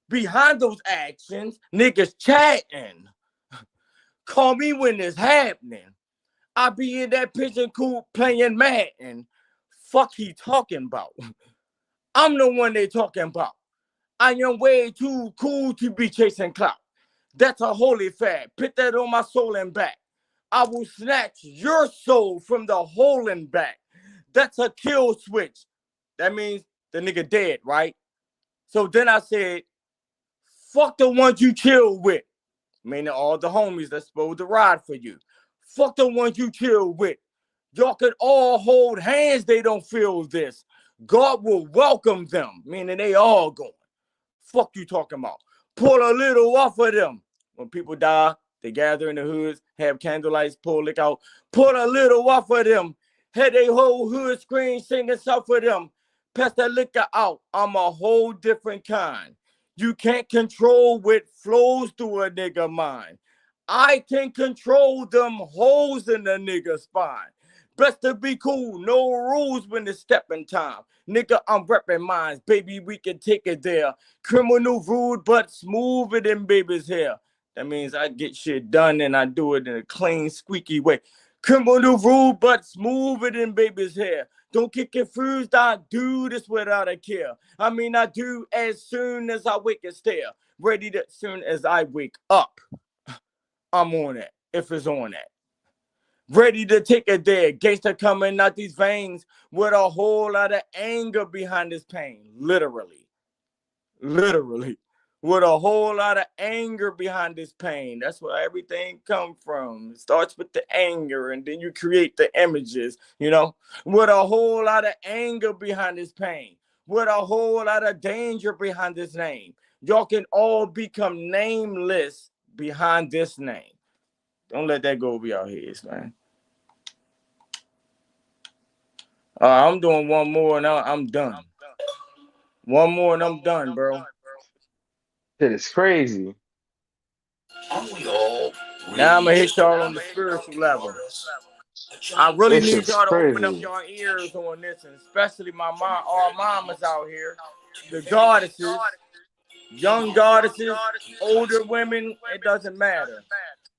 behind those actions, niggas chatting. Call me when it's happening. I be in that pigeon coop playing Madden. Fuck he talking about? I'm the one they talking about. I am way too cool to be chasing clout. That's a holy fad. Put that on my soul and back. I will snatch your soul from the hole and back. That's a kill switch. That means the nigga dead, right? So then I said, fuck the ones you chill with. Meaning all the homies that's supposed to ride for you. Fuck the ones you chill with. Y'all could all hold hands, they don't feel this. God will welcome them, meaning they all going. Fuck you talking about. Pull a little off of them. When people die, they gather in the hoods, have candlelights, pull lick out. Pull a little off of them. Had a whole hood screen singing stuff for them. Pass that liquor out. I'm a whole different kind. You can't control what flows through a nigga mind. I can control them holes in the nigga spine. Best to be cool, no rules when it's stepping time. Nigga, I'm repping mines, baby, we can take it there. Criminal rude, but smooth it in baby's hair. That means I get shit done and I do it in a clean, squeaky way. Criminal rude, but smooth it in baby's hair. Don't get confused, I do this without a care. I mean, I do as soon as I wake and stare. Ready to, soon as I wake up. I'm on it, if it's on that. Ready to take it there. Gangsta coming out these veins with a whole lot of anger behind his pain. Literally. Literally. with a whole lot of anger behind this pain. That's where everything comes from. It starts with the anger, and then you create the images, you know, with a whole lot of anger behind this pain, with a whole lot of danger behind this name. Y'all can all become nameless behind this name. Don't let that go over your heads, man. I'm doing one more and I'm done. One more and I'm done, bro. Shit is crazy. Now I'm gonna hit y'all on the spiritual level. I really This need shit's y'all to open up crazy. your ears on this, and especially my mom, our mamas out here, the goddesses, young goddesses, older women. It doesn't matter.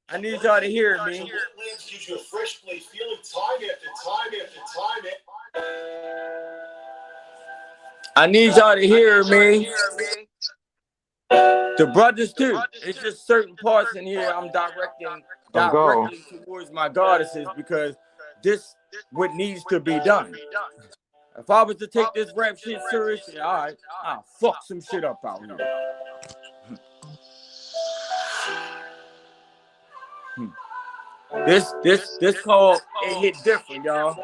I need y'all to hear me. Gives you a fresh plate, feeling time after time after time. I need y'all to hear me. The brothers too. It's just certain parts in here I'm directing Let's go. directly towards my goddesses because this what needs to be done. If I was to take this rap shit seriously, all right, I'll fuck some shit up out here. This called It Hit Different, y'all.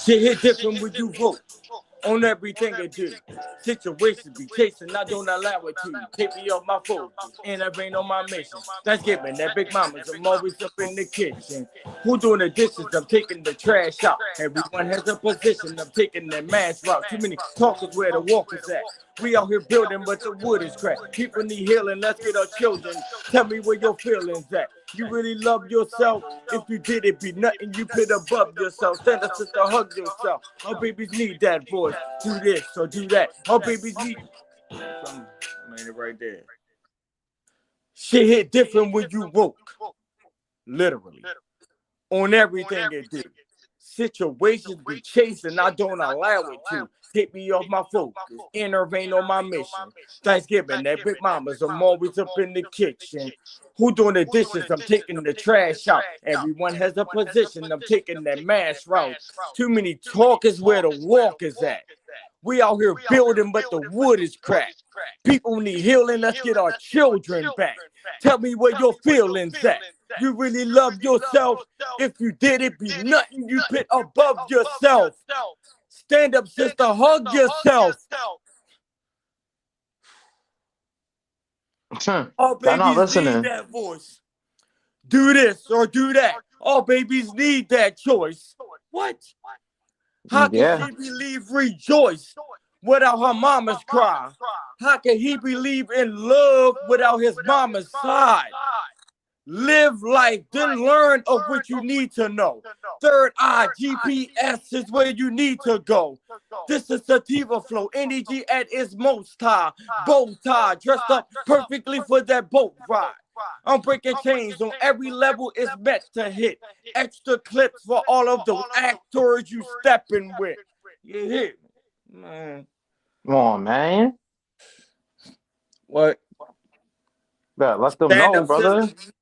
Shit hit different when you vote on everything I do. Situations be chasing, I don't allow it to. Take me off my focus, and I ain't on my mission. Thanksgiving, that big mama's, I'm always up in the kitchen. Who doing the dishes? I'm taking the trash out. Everyone has a position, I'm taking that mass route. Too many talkers where the walk is at. We out here building, but the wood is cracked. People need healing, let's get our children. Tell me where your feelings at. You really love yourself? If you did, it be nothing you put above yourself. Stand up, sister, hug yourself. Our babies need that voice. Do this or do that. Our babies need. I mean it right there. Shit hit different when you woke. Literally. On everything it do. Situations be chasing, I don't allow it to. Take me off my focus, intervene on my mission. Thanksgiving, that big mamas, I'm always up in the kitchen. Who doing the dishes? I'm taking the trash out. Everyone has a position, I'm taking that mass route. Too many talk is where the walk is at. We out here building, but the wood is cracked. People need healing, let's get our children back. Tell me where your feelings at. You really love yourself? If you did, it be nothing you put above yourself. Stand up, sister, hug yourself. All Y'all not babies need listening. that voice. Do this or do that. All babies need that choice. What? How can she believe rejoice without her mama's cry? How can he believe in love without his mama's side? Live life, then learn of what you need to know. Third eye GPS is where you need to go. This is sativa flow, energy at its most high. Bow tie, dressed up perfectly for that boat ride. I'm breaking chains on every level is meant to hit. Extra clips for all of those actors you stepping with. You hear me? Man. Come on, man. What? Better let them Stand know, up, brother. sister.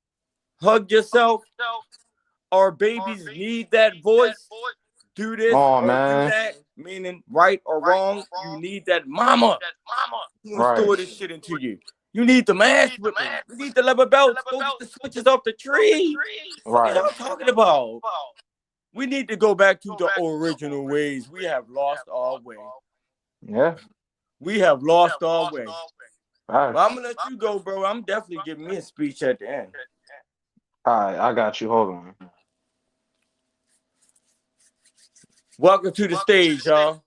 Hug yourself. Our babies need that voice. Do this Oh, or do man. that, meaning right or wrong. You need that mama to instill this shit into you. You need the mass whipping. You need the leather belts. Go get the switches off the tree. What are y'all talking about? We need to go back to the original ways. We have lost our way. Yeah. We have lost our way. All But I'm gonna let you go, bro. I'm definitely giving me a speech at the end. right, I got you. Hold on. Welcome to the stage, y'all.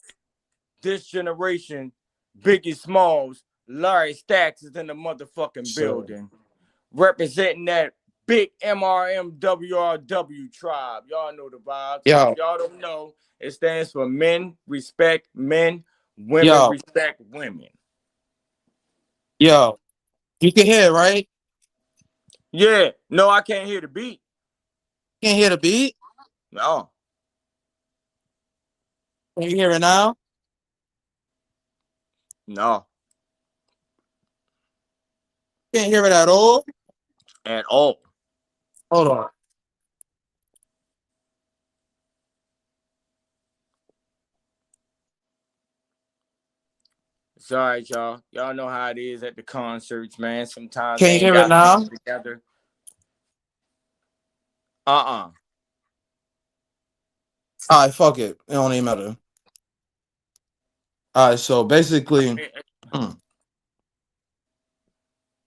This generation, Biggie Smalls, LarryStacks is in the motherfucking building. Representing that big MRMWRWTribe. Y'all know the vibes. Yo. If y'all don't know, it stands for men respect men, women respect women. Yo, you can hear it, right? Yeah, no, I can't hear the beat. Can't hear the beat? No. Can you hear it now? No. Can't hear it at all. At all. Hold on. It's all right, y'all. Y'all know how it is at the concerts, man. Sometimes Can they you ain't hear it got now? things together. Uh-uh. All right, fuck it. It don't even matter. All right, so basically,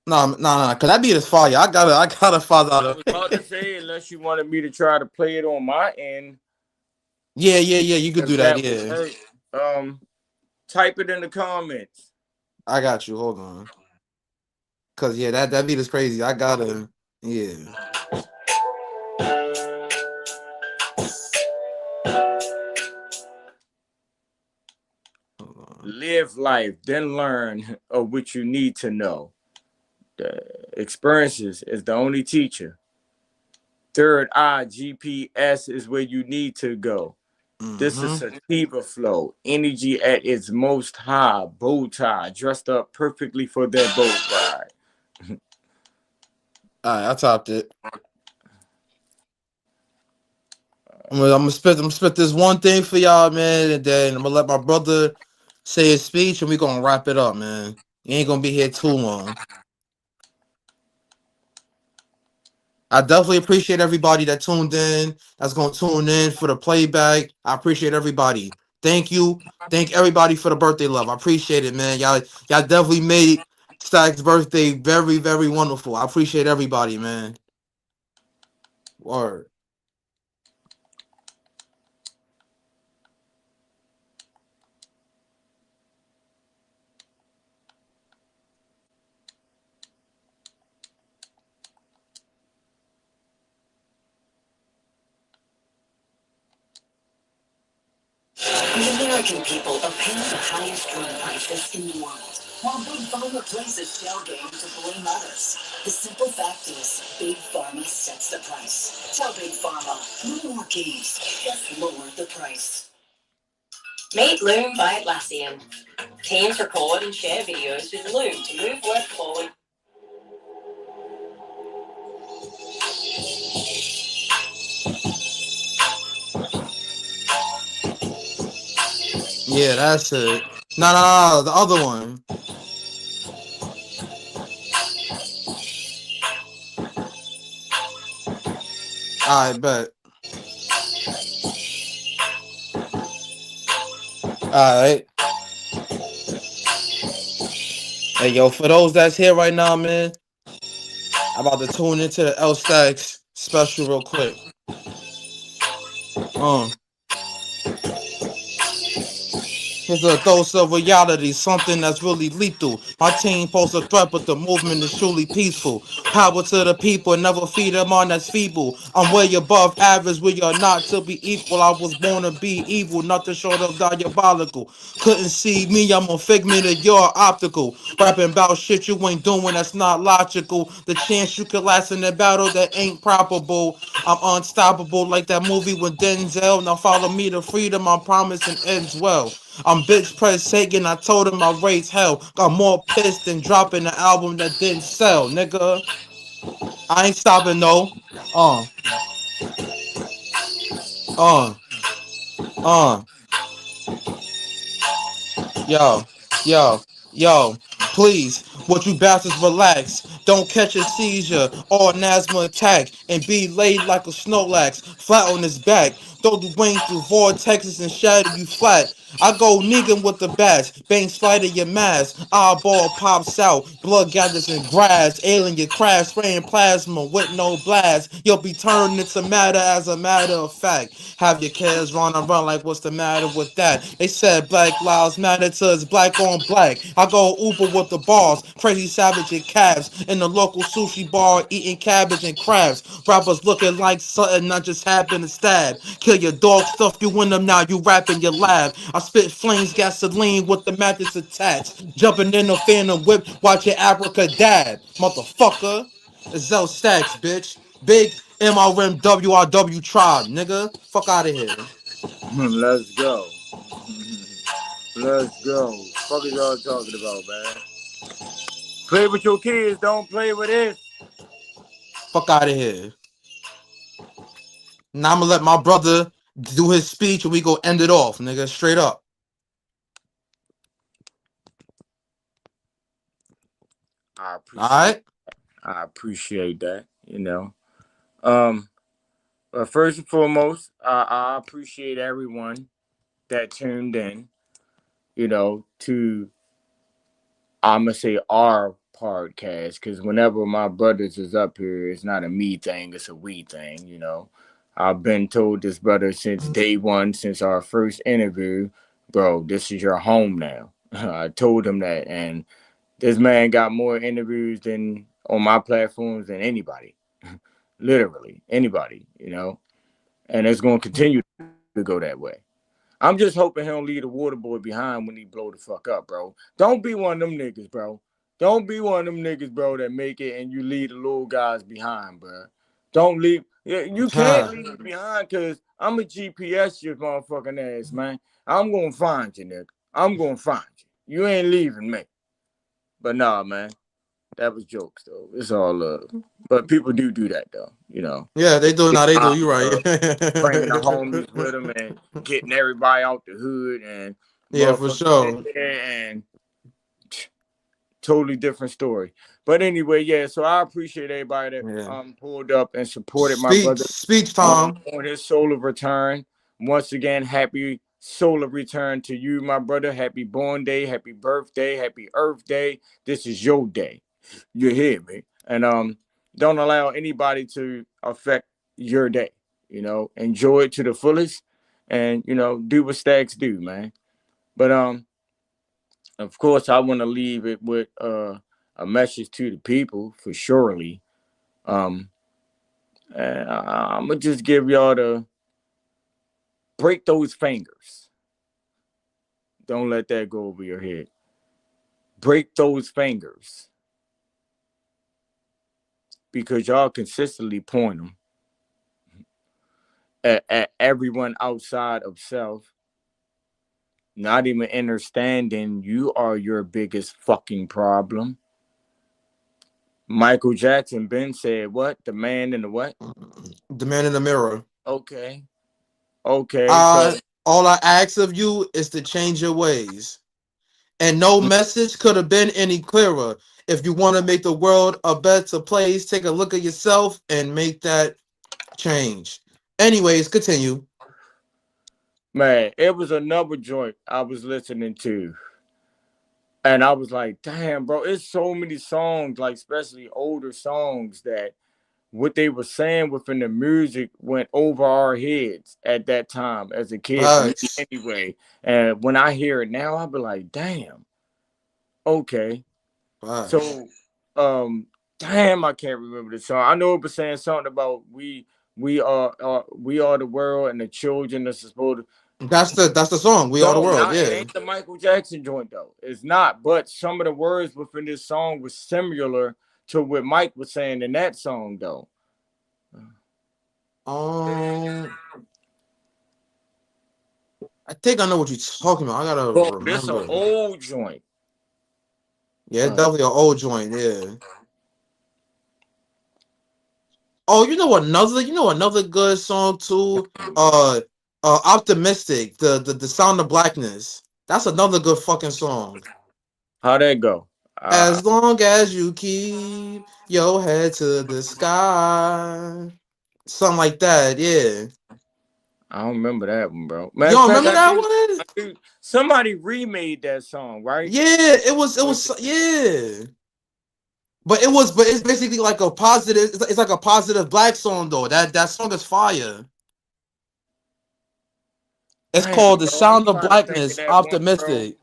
no, cause that beat is fire. I gotta follow I out was of about to say, unless you wanted me to try to play it on my end. Yeah. You could If do that. that would hurt, type it in the comments. I got you. Hold on. Cause yeah, that beat is crazy. I gotta. Yeah. Live life, then learn of what you need to know. The experiences is the only teacher. Third eye GPS is where you need to go. This is sativa flow, energy at its most high, bow tie, dressed up perfectly for their boat ride. All right, I topped it. I'm gonna spit this one thing for y'all, man, and then I'm gonna let my brother say his speech, and we're gonna wrap it up, man. You ain't gonna be here too long. I definitely appreciate everybody that tuned in. That's gonna tune in for the playback. I appreciate everybody. Thank you. Thank everybody for the birthday love. I appreciate it, man. Y'all definitely made Stack's birthday very, very wonderful. I appreciate everybody, man. Word. The American people are paying the highest drug prices in the world, while Big Pharma plays a shell game to blame others. The simple fact is, Big Pharma sets the price. Tell Big Pharma, no more games, just lower the price. Meet Loom by Atlassian. Teams record and share videos with Loom to move work forward. Yeah, that's it. No, the other one. I bet. All right. Hey, yo, for those that's here right now, man, I'm about to tune into the LarryStacks special real quick. Here's a dose of reality, something that's really lethal. My team poses a threat, but the movement is truly peaceful. Power to the people, never feed them on that's feeble. I'm way above average, we are not to be equal. I was born to be evil, nothing short of diabolical. Couldn't see me, I'm a figment of your optical. Rapping about shit you ain't doing, that's not logical. The chance you could last in a battle that ain't probable. I'm unstoppable like that movie with Denzel. Now follow me to freedom, I promise, and ends well. I'm bitch press Sagan, I told him I raised hell. Got more pissed than dropping the album that didn't sell, nigga. I ain't stopping no. Uh. Yo. Please, would you bastards relax? Don't catch a seizure or an asthma attack and be laid like a snowlax, flat on his back. Throw the wing through vortexes and shatter you flat. I go Negan with the bats, bang spider your mask. Eyeball pops out, blood gathers in grass. Alien your crash, spraying plasma with no blast. You'll be turned into matter as a matter of fact. Have your kids run around like what's the matter with that? They said black lives matter to it's black on black. I go Uber with the bars, crazy savage and calves. In the local sushi bar, eating cabbage and crabs. Rappers looking like something not just happened to stab. Kill your dog, stuff you in them, now you rap in your lab. I spit flames, gasoline with the mattress attached. Jumping in the phantom whip, watching Africa dab. Motherfucker. It's LarryStacks, bitch. Big MRMWRWTribe, nigga. Fuck out of here. Let's go. Let's go. Fuck is y'all talking about, man? Play with your kids, don't play with this. Fuck out of here. Now I'm gonna let my brother do his speech and we go end it off, nigga. Straight up. I All appreciate right. I appreciate that, you know. But first and foremost, I appreciate everyone that tuned in, you know, to I'm gonna say our podcast, because whenever my brothers is up here, it's not a me thing, it's a we thing, you know. I've been told this brother since day one, since our first interview, bro, this is your home now. I told him that, and this man got more interviews than on my platforms than anybody, literally anybody, you know. And it's gonna continue to go that way. I'm just hoping he don't leave the water boy behind when he blow the fuck up, bro. Don't be one of them niggas, bro. Don't be one of them niggas, bro, that make it and you leave the little guys behind, bro. Don't leave. Yeah, you can't Huh. leave me behind because I'm a GPS your motherfucking ass, man. I'm gonna find you, nigga. I'm gonna find you. You ain't leaving me. But nah, man. That was jokes, though. It's all love. But people do that, though. You know, Yeah, they do. Now they do. You right. bringing the homies with them and getting everybody out the hood and Yeah, for sure. and totally different story. But anyway, yeah. So I appreciate everybody that Yeah. pulled up and supported my brother Speech time. on his solar return. Once again, happy solar return to you, my brother. Happy born day, happy birthday, happy Earth Day. This is your day. You hear me? And don't allow anybody to affect your day. You know, enjoy it to the fullest, and you know, do what stacks do, man. But of course, I want to leave it with a message to the people for surely. Um, and I'm gonna just give y'all the break those fingers. Don't let that go over your head. Break those fingers because y'all consistently point them at everyone outside of self, not even understanding you are your biggest fucking problem. Michael Jackson been said what? The man in the what? The man in the mirror. Okay. Okay. So All I ask of you is to change your ways. And no message could have been any clearer. If you want to make the world a better place, take a look at yourself and make that change. Anyways, continue. man, it was another joint I was listening to. And I was like, damn, bro, it's so many songs, like especially older songs, that what they were saying within the music went over our heads at that time as a kid for me Facts. anyway. And when I hear it now, I'll be like, damn, okay. Facts. So damn, I can't remember the song. I know it was saying something about we are the world and the children are supposed to. That's the song. We are the No, world. not it Yeah. ain't the Michael Jackson joint though. It's not. But some of the words within this song was similar to what Mike was saying in that song though. Um, I think I know what you're talking about. I gotta Bro, this an remember. old joint. Yeah, definitely an old joint. Yeah. Oh, you know another good song too. Optimistic. The Sound of Blackness. That's another good fucking song. How that go? As long as you keep your head to the sky, something like that. Yeah. I don't remember that one, bro. You Matter of don't fact, remember I that do. one? I do. Somebody remade that song, right? Yeah. It was. Yeah. But it's basically like a positive. It's like a positive black song though. That song is fire. It's Damn, called The bro. I'm Sound of trying to think of Blackness. that one, bro. Optimistic.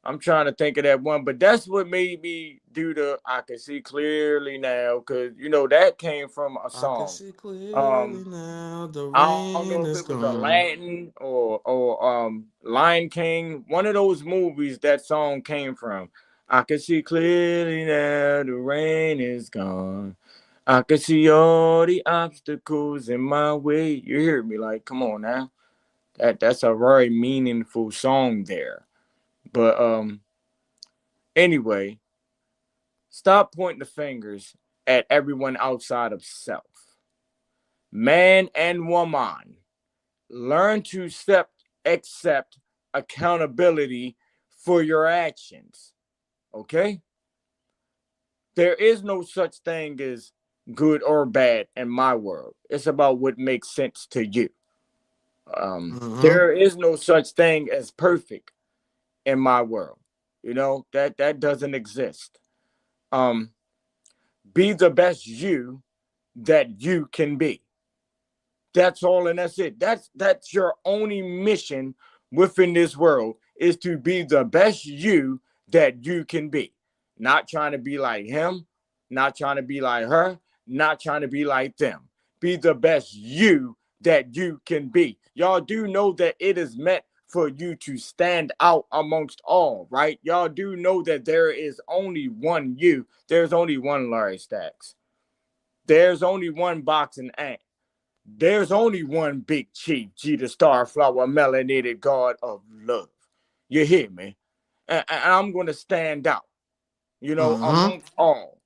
I'm trying to think of that one, but that's what made me do the I can see clearly now, because you know that came from a I can song. see clearly Um, now. The I don't know rain if is it was a gone. Latin or Lion King, one of those movies that song came from. I can see clearly now the rain is gone. I can see all the obstacles in my way. You hear me? Like, come on now. That's a very meaningful song there. But anyway, Stop pointing the fingers at everyone outside of self. Man and woman, learn to accept accountability for your actions. Okay? There is no such thing as good or bad in my world. It's about what makes sense to you. There is no such thing as perfect in my world. You know, that doesn't exist. Um, be the best you that you can be. That's all, and that's it. That's your only mission within this world, is to be the best you that you can be. Not trying to be like him, not trying to be like her, not trying to be like them. Be the best you that you can be. Y'all do know that it is meant for you to stand out amongst all, right? Y'all do know that there is only one you. There's only one LarryStacks. There's only one boxing ant. There's only one big chief, G the Starflower, melanated god of love. You hear me? And I'm going to stand out, you know, amongst all.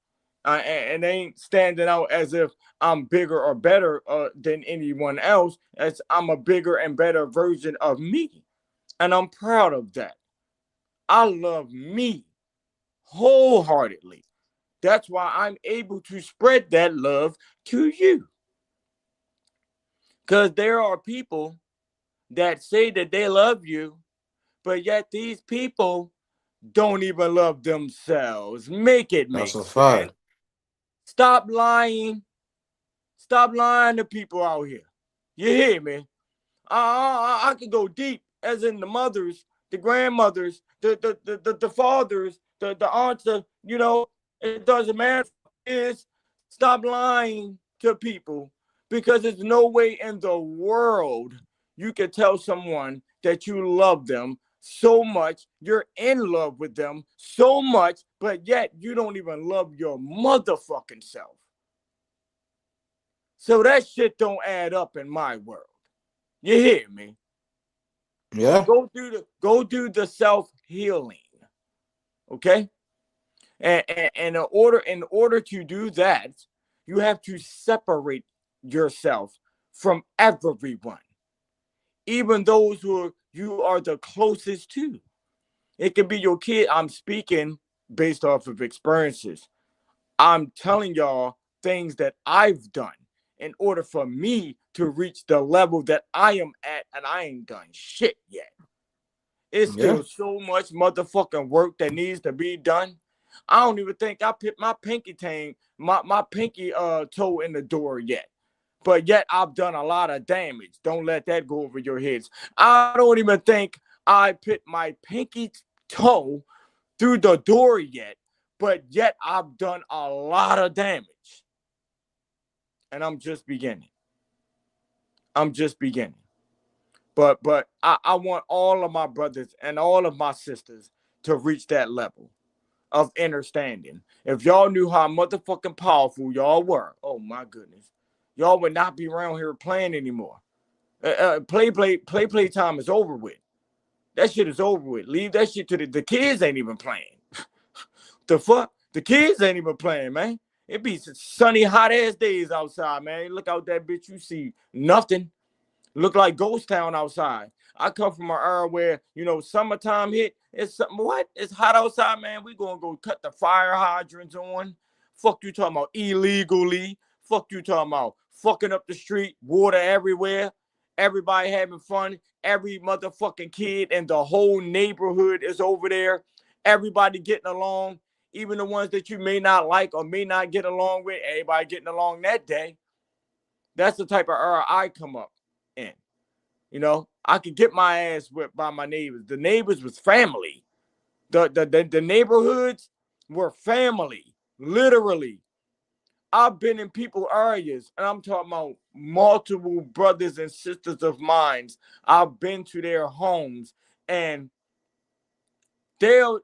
And they ain't standing out as if I'm bigger or better than anyone else. As I'm a bigger and better version of me. And I'm proud of that. I love me wholeheartedly. That's why I'm able to spread that love to you. Because there are people that say that they love you, but yet these people don't even love themselves. Make it make That's a sense. fact. Stop lying. Stop lying to people out here. You hear me? I could go deep, as in the mothers, the grandmothers, the fathers, the aunts, you know, it doesn't matter. Is stop lying to people, because there's no way in the world you can tell someone that you love them so much, you're in love with them so much, but yet you don't even love your motherfucking self. So that shit don't add up in my world. You hear me? Yeah. Go do the self-healing. Okay? And in order to do that, you have to separate yourself from everyone, even those who you are the closest to. It could be your kid. I'm speaking based off of experiences. I'm telling y'all things that I've done in order for me to reach the level that I am at, and I ain't done shit yet. It's still so much motherfucking work that needs to be done. I don't even think I put my pinky toe in the door yet. But yet I've done a lot of damage. Don't let that go over your heads. I don't even think I put my pinky toe through the door yet. But yet I've done a lot of damage. And I'm just beginning. But I want all of my brothers and all of my sisters to reach that level of understanding. If y'all knew how motherfucking powerful y'all were, oh my goodness, y'all would not be around here playing anymore. Play time is over with. That shit is over with. Leave that shit to the kids. Ain't even playing. The fuck? The kids ain't even playing, man. It be sunny, hot ass days outside, man. Look out that bitch, you see nothing. Look like ghost town outside. I come from an era where, you know, summertime hit. It's something, what? It's hot outside, man. We gonna go cut the fire hydrants on. Fuck you talking about illegally. Fuck you talking about fucking up the street, water everywhere. Everybody having fun. Every motherfucking kid in the whole neighborhood is over there. Everybody getting along. Even the ones that you may not like or may not get along with, everybody getting along that day. That's the type of era I come up in. You know, I could get my ass whipped by my neighbors. The neighbors was family. The neighborhoods were family, literally. I've been in people areas, and I'm talking about multiple brothers and sisters of mine. I've been to their homes, and they'll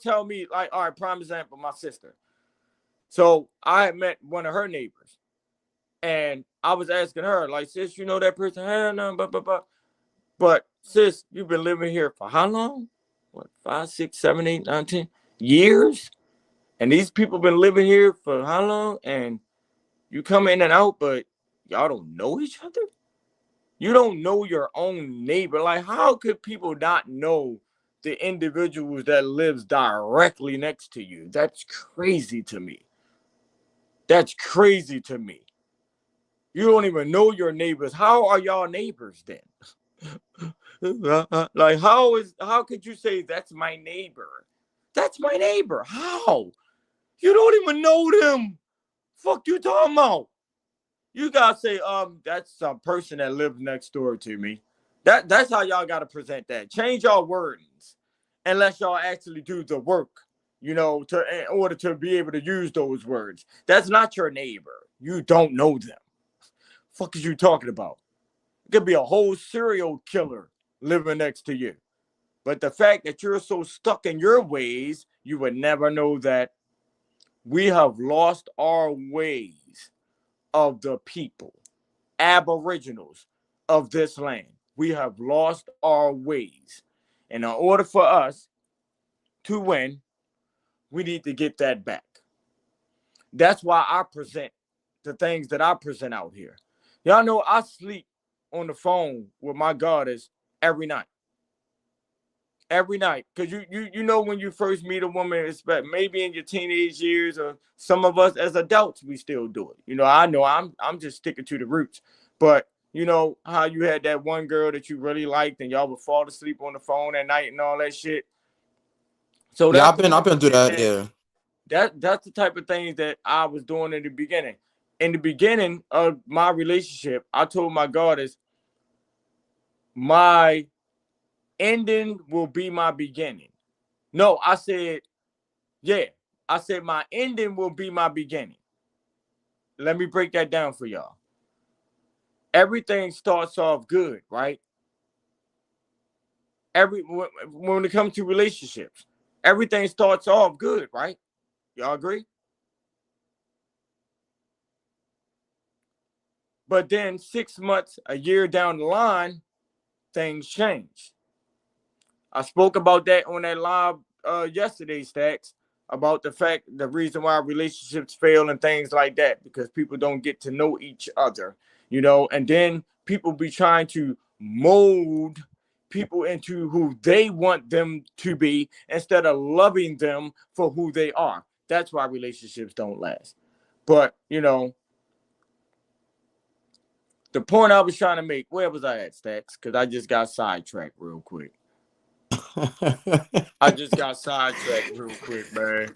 tell me, like, all right, prime example, my sister. So I had met one of her neighbors, and I was asking her, like, sis, you know that person? Hell no, but sis, you've been living here for how long? What, 5, 6, 7, 8, 9, 10 years? And these people been living here for how long? And you come in and out, but y'all don't know each other? You don't know your own neighbor. Like, how could people not know the individuals that lives directly next to you? That's crazy to me. That's crazy to me. You don't even know your neighbors. How are y'all neighbors then? Like, how could you say that's my neighbor? That's my neighbor. How? You don't even know them. Fuck you talking about? You gotta say, that's some person that lives next door to me. That's how y'all gotta present that. Change y'all wordings, unless y'all actually do the work, in order to be able to use those words. That's not your neighbor. You don't know them. Fuck is you talking about? It could be a whole serial killer living next to you. But the fact that you're so stuck in your ways, you would never know that we have lost our ways of the people, aboriginals of this land. We have lost our ways. And in order for us to win, we need to get that back. That's why I present the things that I present out here. Y'all know I sleep on the phone with my goddess every night. Every night. Because you know when you first meet a woman, maybe in your teenage years, or some of us as adults, we still do it. I know I'm just sticking to the roots. But you know how you had that one girl that you really liked and y'all would fall asleep on the phone at night and all that shit. So Yeah, that's I've been through that. Yeah. that's the type of things that I was doing in the beginning. In the beginning of my relationship, I told my goddess, my ending will be my beginning. No, I said, yeah. I said my ending will be my beginning. Let me break that down for y'all. Everything starts off good, right? When it comes to relationships, everything starts off good, right? Y'all agree? But then 6 months, a year down the line, things change. I spoke about that on that live yesterday, Stacks, about the reason why relationships fail and things like that, because people don't get to know each other, and then people be trying to mold people into who they want them to be instead of loving them for who they are. That's why relationships don't last. But, the point I was trying to make, where was I at, Stacks? Because I just got sidetracked real quick. I just got sidetracked real quick, man.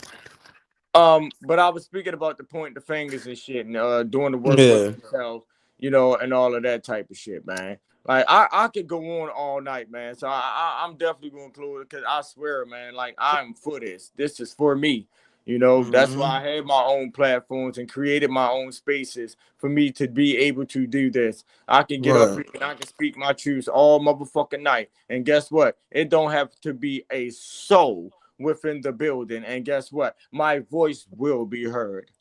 But I was speaking about the pointing the fingers and shit, and doing the work for Yeah. themselves, and all of that type of shit, man. Like I could go on all night, man. So I'm definitely gonna close it because I swear, man, like I'm for this. This is for me. That's why I had my own platforms and created my own spaces for me to be able to do this. I can get up Right. here and I can speak my truths all motherfucking night. And guess what? It don't have to be a soul within the building. And guess what? My voice will be heard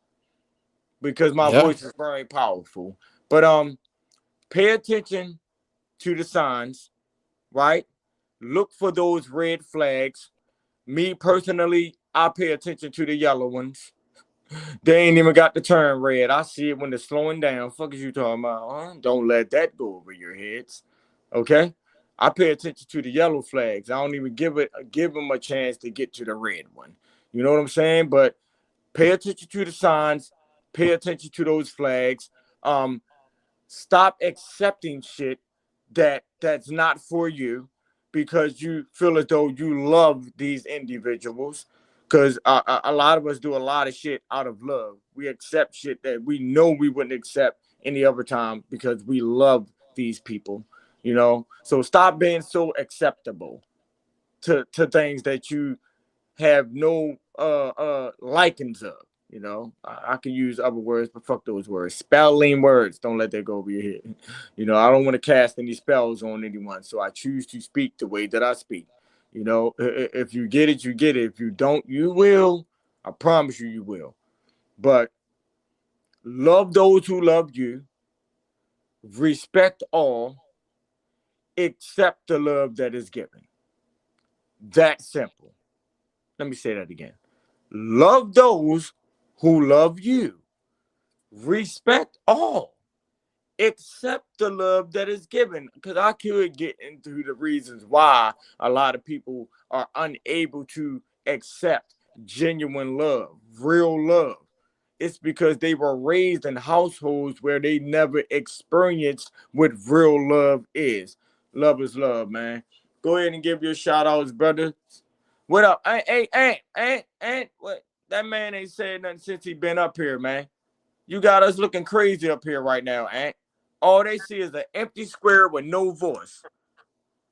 because my Yeah. voice is very powerful. But pay attention to the signs, right? Look for those red flags. Me personally, I pay attention to the yellow ones. They ain't even got to turn red. I see it when they're slowing down. Fuck is you talking about? Huh? Don't let that go over your heads. Okay? I pay attention to the yellow flags. I don't even give them a chance to get to the red one. You know what I'm saying? But pay attention to the signs. Pay attention to those flags. Stop accepting shit that's not for you because you feel as though you love these individuals. Because a lot of us do a lot of shit out of love. We accept shit that we know we wouldn't accept any other time because we love these people, So stop being so acceptable to things that you have no likings of. I can use other words, but fuck those words. Spelling words. Don't let that go over your head. I don't want to cast any spells on anyone. So I choose to speak the way that I speak. If you get it, you get it. If you don't, you will. I promise you, you will. But love those who love you. Respect all. Accept the love that is given. That simple. Let me say that again. Love those who love you. Respect all. Accept the love that is given. Because I could get into the reasons why a lot of people are unable to accept genuine love, real love. It's because they were raised in households where they never experienced what real love is. Love is love, man. Go ahead and give your shout outs, brother. What up? Ain't what? That man ain't said nothing since he been up here, man. You got us looking crazy up here right now, Aunt. All they see is an empty square with no voice.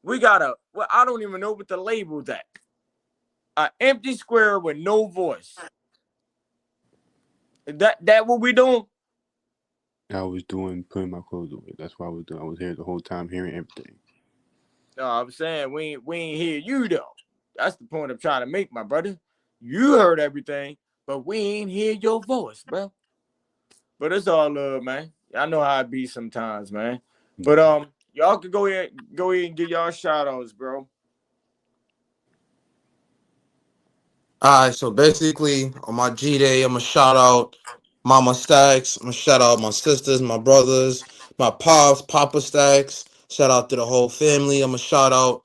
We got well, I don't even know what to label that. An empty square with no voice. That what we doing? I was putting my clothes away. That's what I was doing. I was here the whole time hearing everything. No, I'm saying we ain't hear you though. That's the point I'm trying to make, my brother. You heard everything, but we ain't hear your voice, bro. But it's all love, man. I know how it be sometimes, man. But y'all can go ahead and give y'all shout outs, bro. All right, so basically on my G Day, I'm gonna shout out Mama Stacks. I'm gonna shout out my sisters, my brothers, my pops, Papa Stacks. Shout out to the whole family. I'm gonna shout out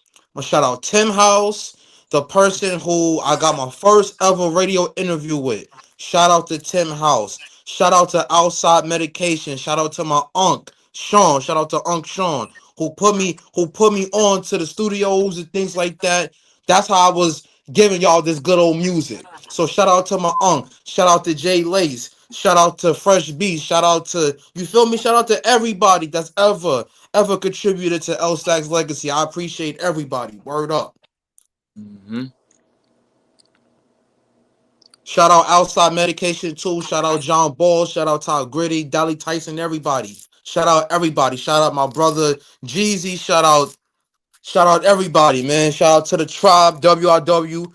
Tim House, the person who I got my first ever radio interview with. Shout out to Tim House. Shout out to Outside Medication. Shout out to my Unc Sean. Shout out to Unc Sean who put me on to the studios and things like that. That's how I was giving y'all this good old music. So shout out to my uncle, shout out to Jay Lace, shout out to Fresh Beast, shout out to, you feel me? Shout out to everybody that's ever contributed to L Stack's legacy. I appreciate everybody. Word up. Mm-hmm. Shout out Outside Medication too. Shout out John Ball. Shout out Todd Gritty, Dolly Tyson, everybody. Shout out everybody. Shout out my brother Jeezy. Shout out everybody, man. Shout out to the tribe, WRW.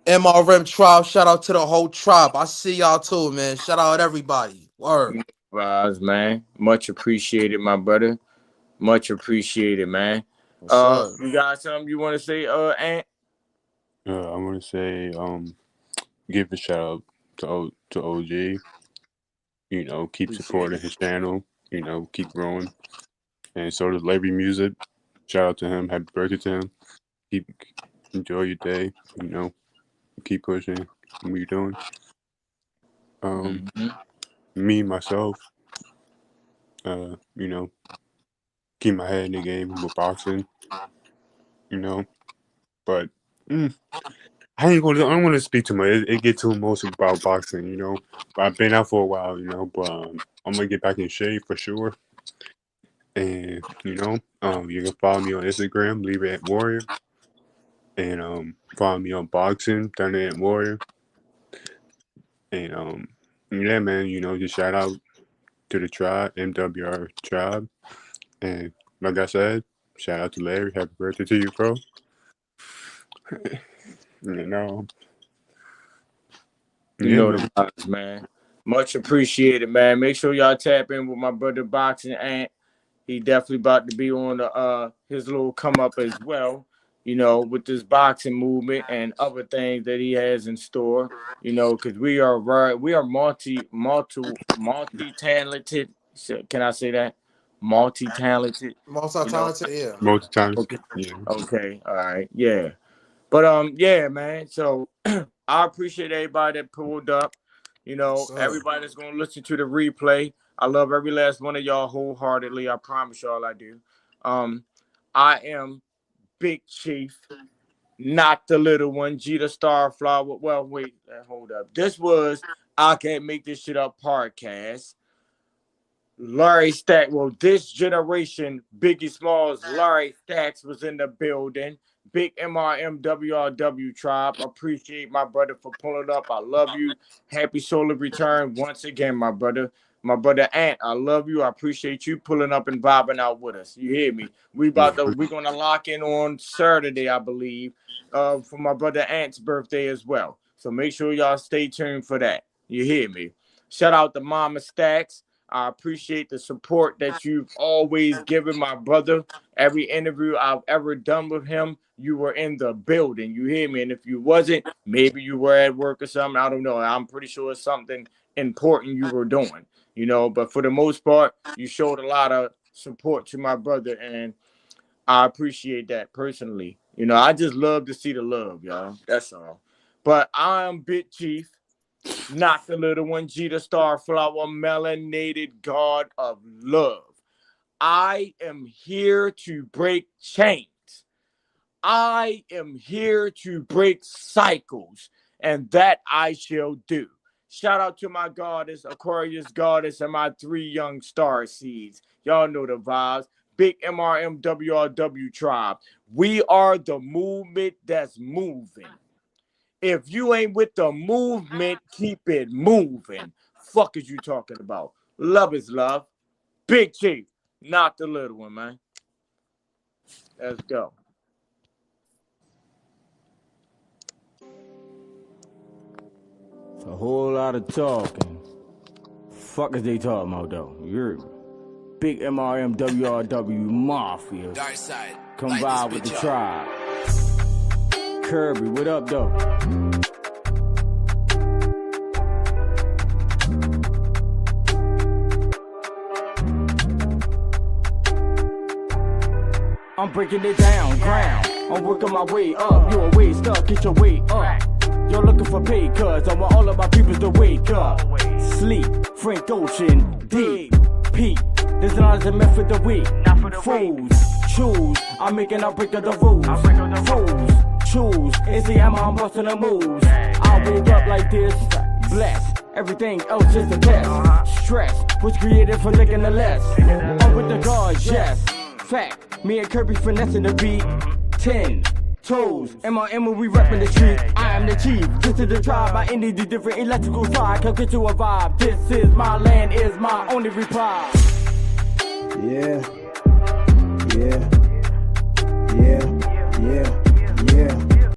MRMWRWTribe, shout out to the whole tribe. I see y'all too, man. Shout out everybody. Word. Rise, man. Much appreciated, my brother. Much apprecited, man. What's up? You got something you want to say, Aunt? I want to say, give a shout out to OG. You know, keep Appreciate supporting it. his channel. You know, keep growing. And so does Larry Music. Shout out to him. Happy birthday to him. Enjoy your day. You know, keep pushing what you're doing. Mm-hmm. Me myself, you know, keep my head in the game with boxing. You know, but I don't want to speak too much. It get too emotional about boxing. You know, but I've been out for a while. You know, but I'm gonna get back in shape for sure. And you know, you can follow me on Instagram, Leave It at Warrior, and follow me on boxing, Thunder at Warrior. And yeah, man, you know, just shout out to the tribe, MWR tribe. And like I said, shout out to Larry. Happy birthday to you, bro. You know, You yeah, know man. the vibes, man. Much appreciated, man. Make sure y'all tap in with my brother Boxing Ant. He definitely about to be on the his little come up as well. You know, with this boxing movement and other things that he has in store. You know, because we are multi talented. Can I say that? Multi talented. You know. Multi-talented, yeah. Multi times. Okay. Yeah. Okay. All right. Yeah. But yeah, man. So I appreciate everybody that pulled up. You know, What's up? everybody that's gonna listen to the replay. I love every last one of y'all wholeheartedly. I promise y'all I do. Um, I am Big Chief, not the little one, G the Starflower. Well, wait, hold up. This was I Can't Make This Shit Up podcast. LarryStacks, well, this generation, Biggie Smalls, LarryStacks was in the building. Big MRMWRWTribe. Appreciate my brother for pulling up. I love you. Happy solar return once again, my brother. My brother Ant, I love you. I appreciate you pulling up and vibing out with us. You hear me? We're gonna lock in on Saturday, I believe, for my brother Ant's birthday as well. So make sure y'all stay tuned for that. You hear me? Shout out to Mama Stacks. I appreciate the support that you've always given my brother. Every interview I've ever done with him, you were in the building. You hear me? And if you wasn't, maybe you were at work or something. I don't know. I'm pretty sure it's something important you were doing, you know. But for the most part, you showed a lot of support to my brother, and I appreciate that personally. You know, I just love to see the love, y'all. That's all. But I'm Big Chief, not the little one, G the Starflower, melanated god of love. I am here to break chains. I am here to break cycles, and that I shall do. Shout out to my goddess, Aquarius goddess, and my 3 young star seeds. Y'all know the vibes. Big MRMWRWTribe. We are the movement that's moving. If you ain't with the movement, keep it moving. Fuck is you talking about? Love is love. Big Chief, not the little one, man. Let's go. It's a whole lot of talking. Fuck is they talking about though? You're Big MRMWRW Mafia. Dark side. Come Light vibe this with the bitch tribe. Kirby, what up though? I'm breaking it down, ground. I'm working my way up. You a way stuck, get your way up. You're looking for pay, cuz I want all of my peoples to wake up. Sleep, Frank Ocean, deep, peak. There's not a method to weak. Fools, choose. I'm making a break of the rules. Fools, choose. It's the I'm busting the moves. I wake up like this, blessed. Everything else just a test. Stress was created for licking the less. I'm with the gods, yes. Fact, me and Kirby finessing the beat. 10 toes, MRM, we reppin' the street. I am the chief, this is the tribe. I ended the different electrical side. Come get you a vibe. This is my land, is my only reply. Yeah.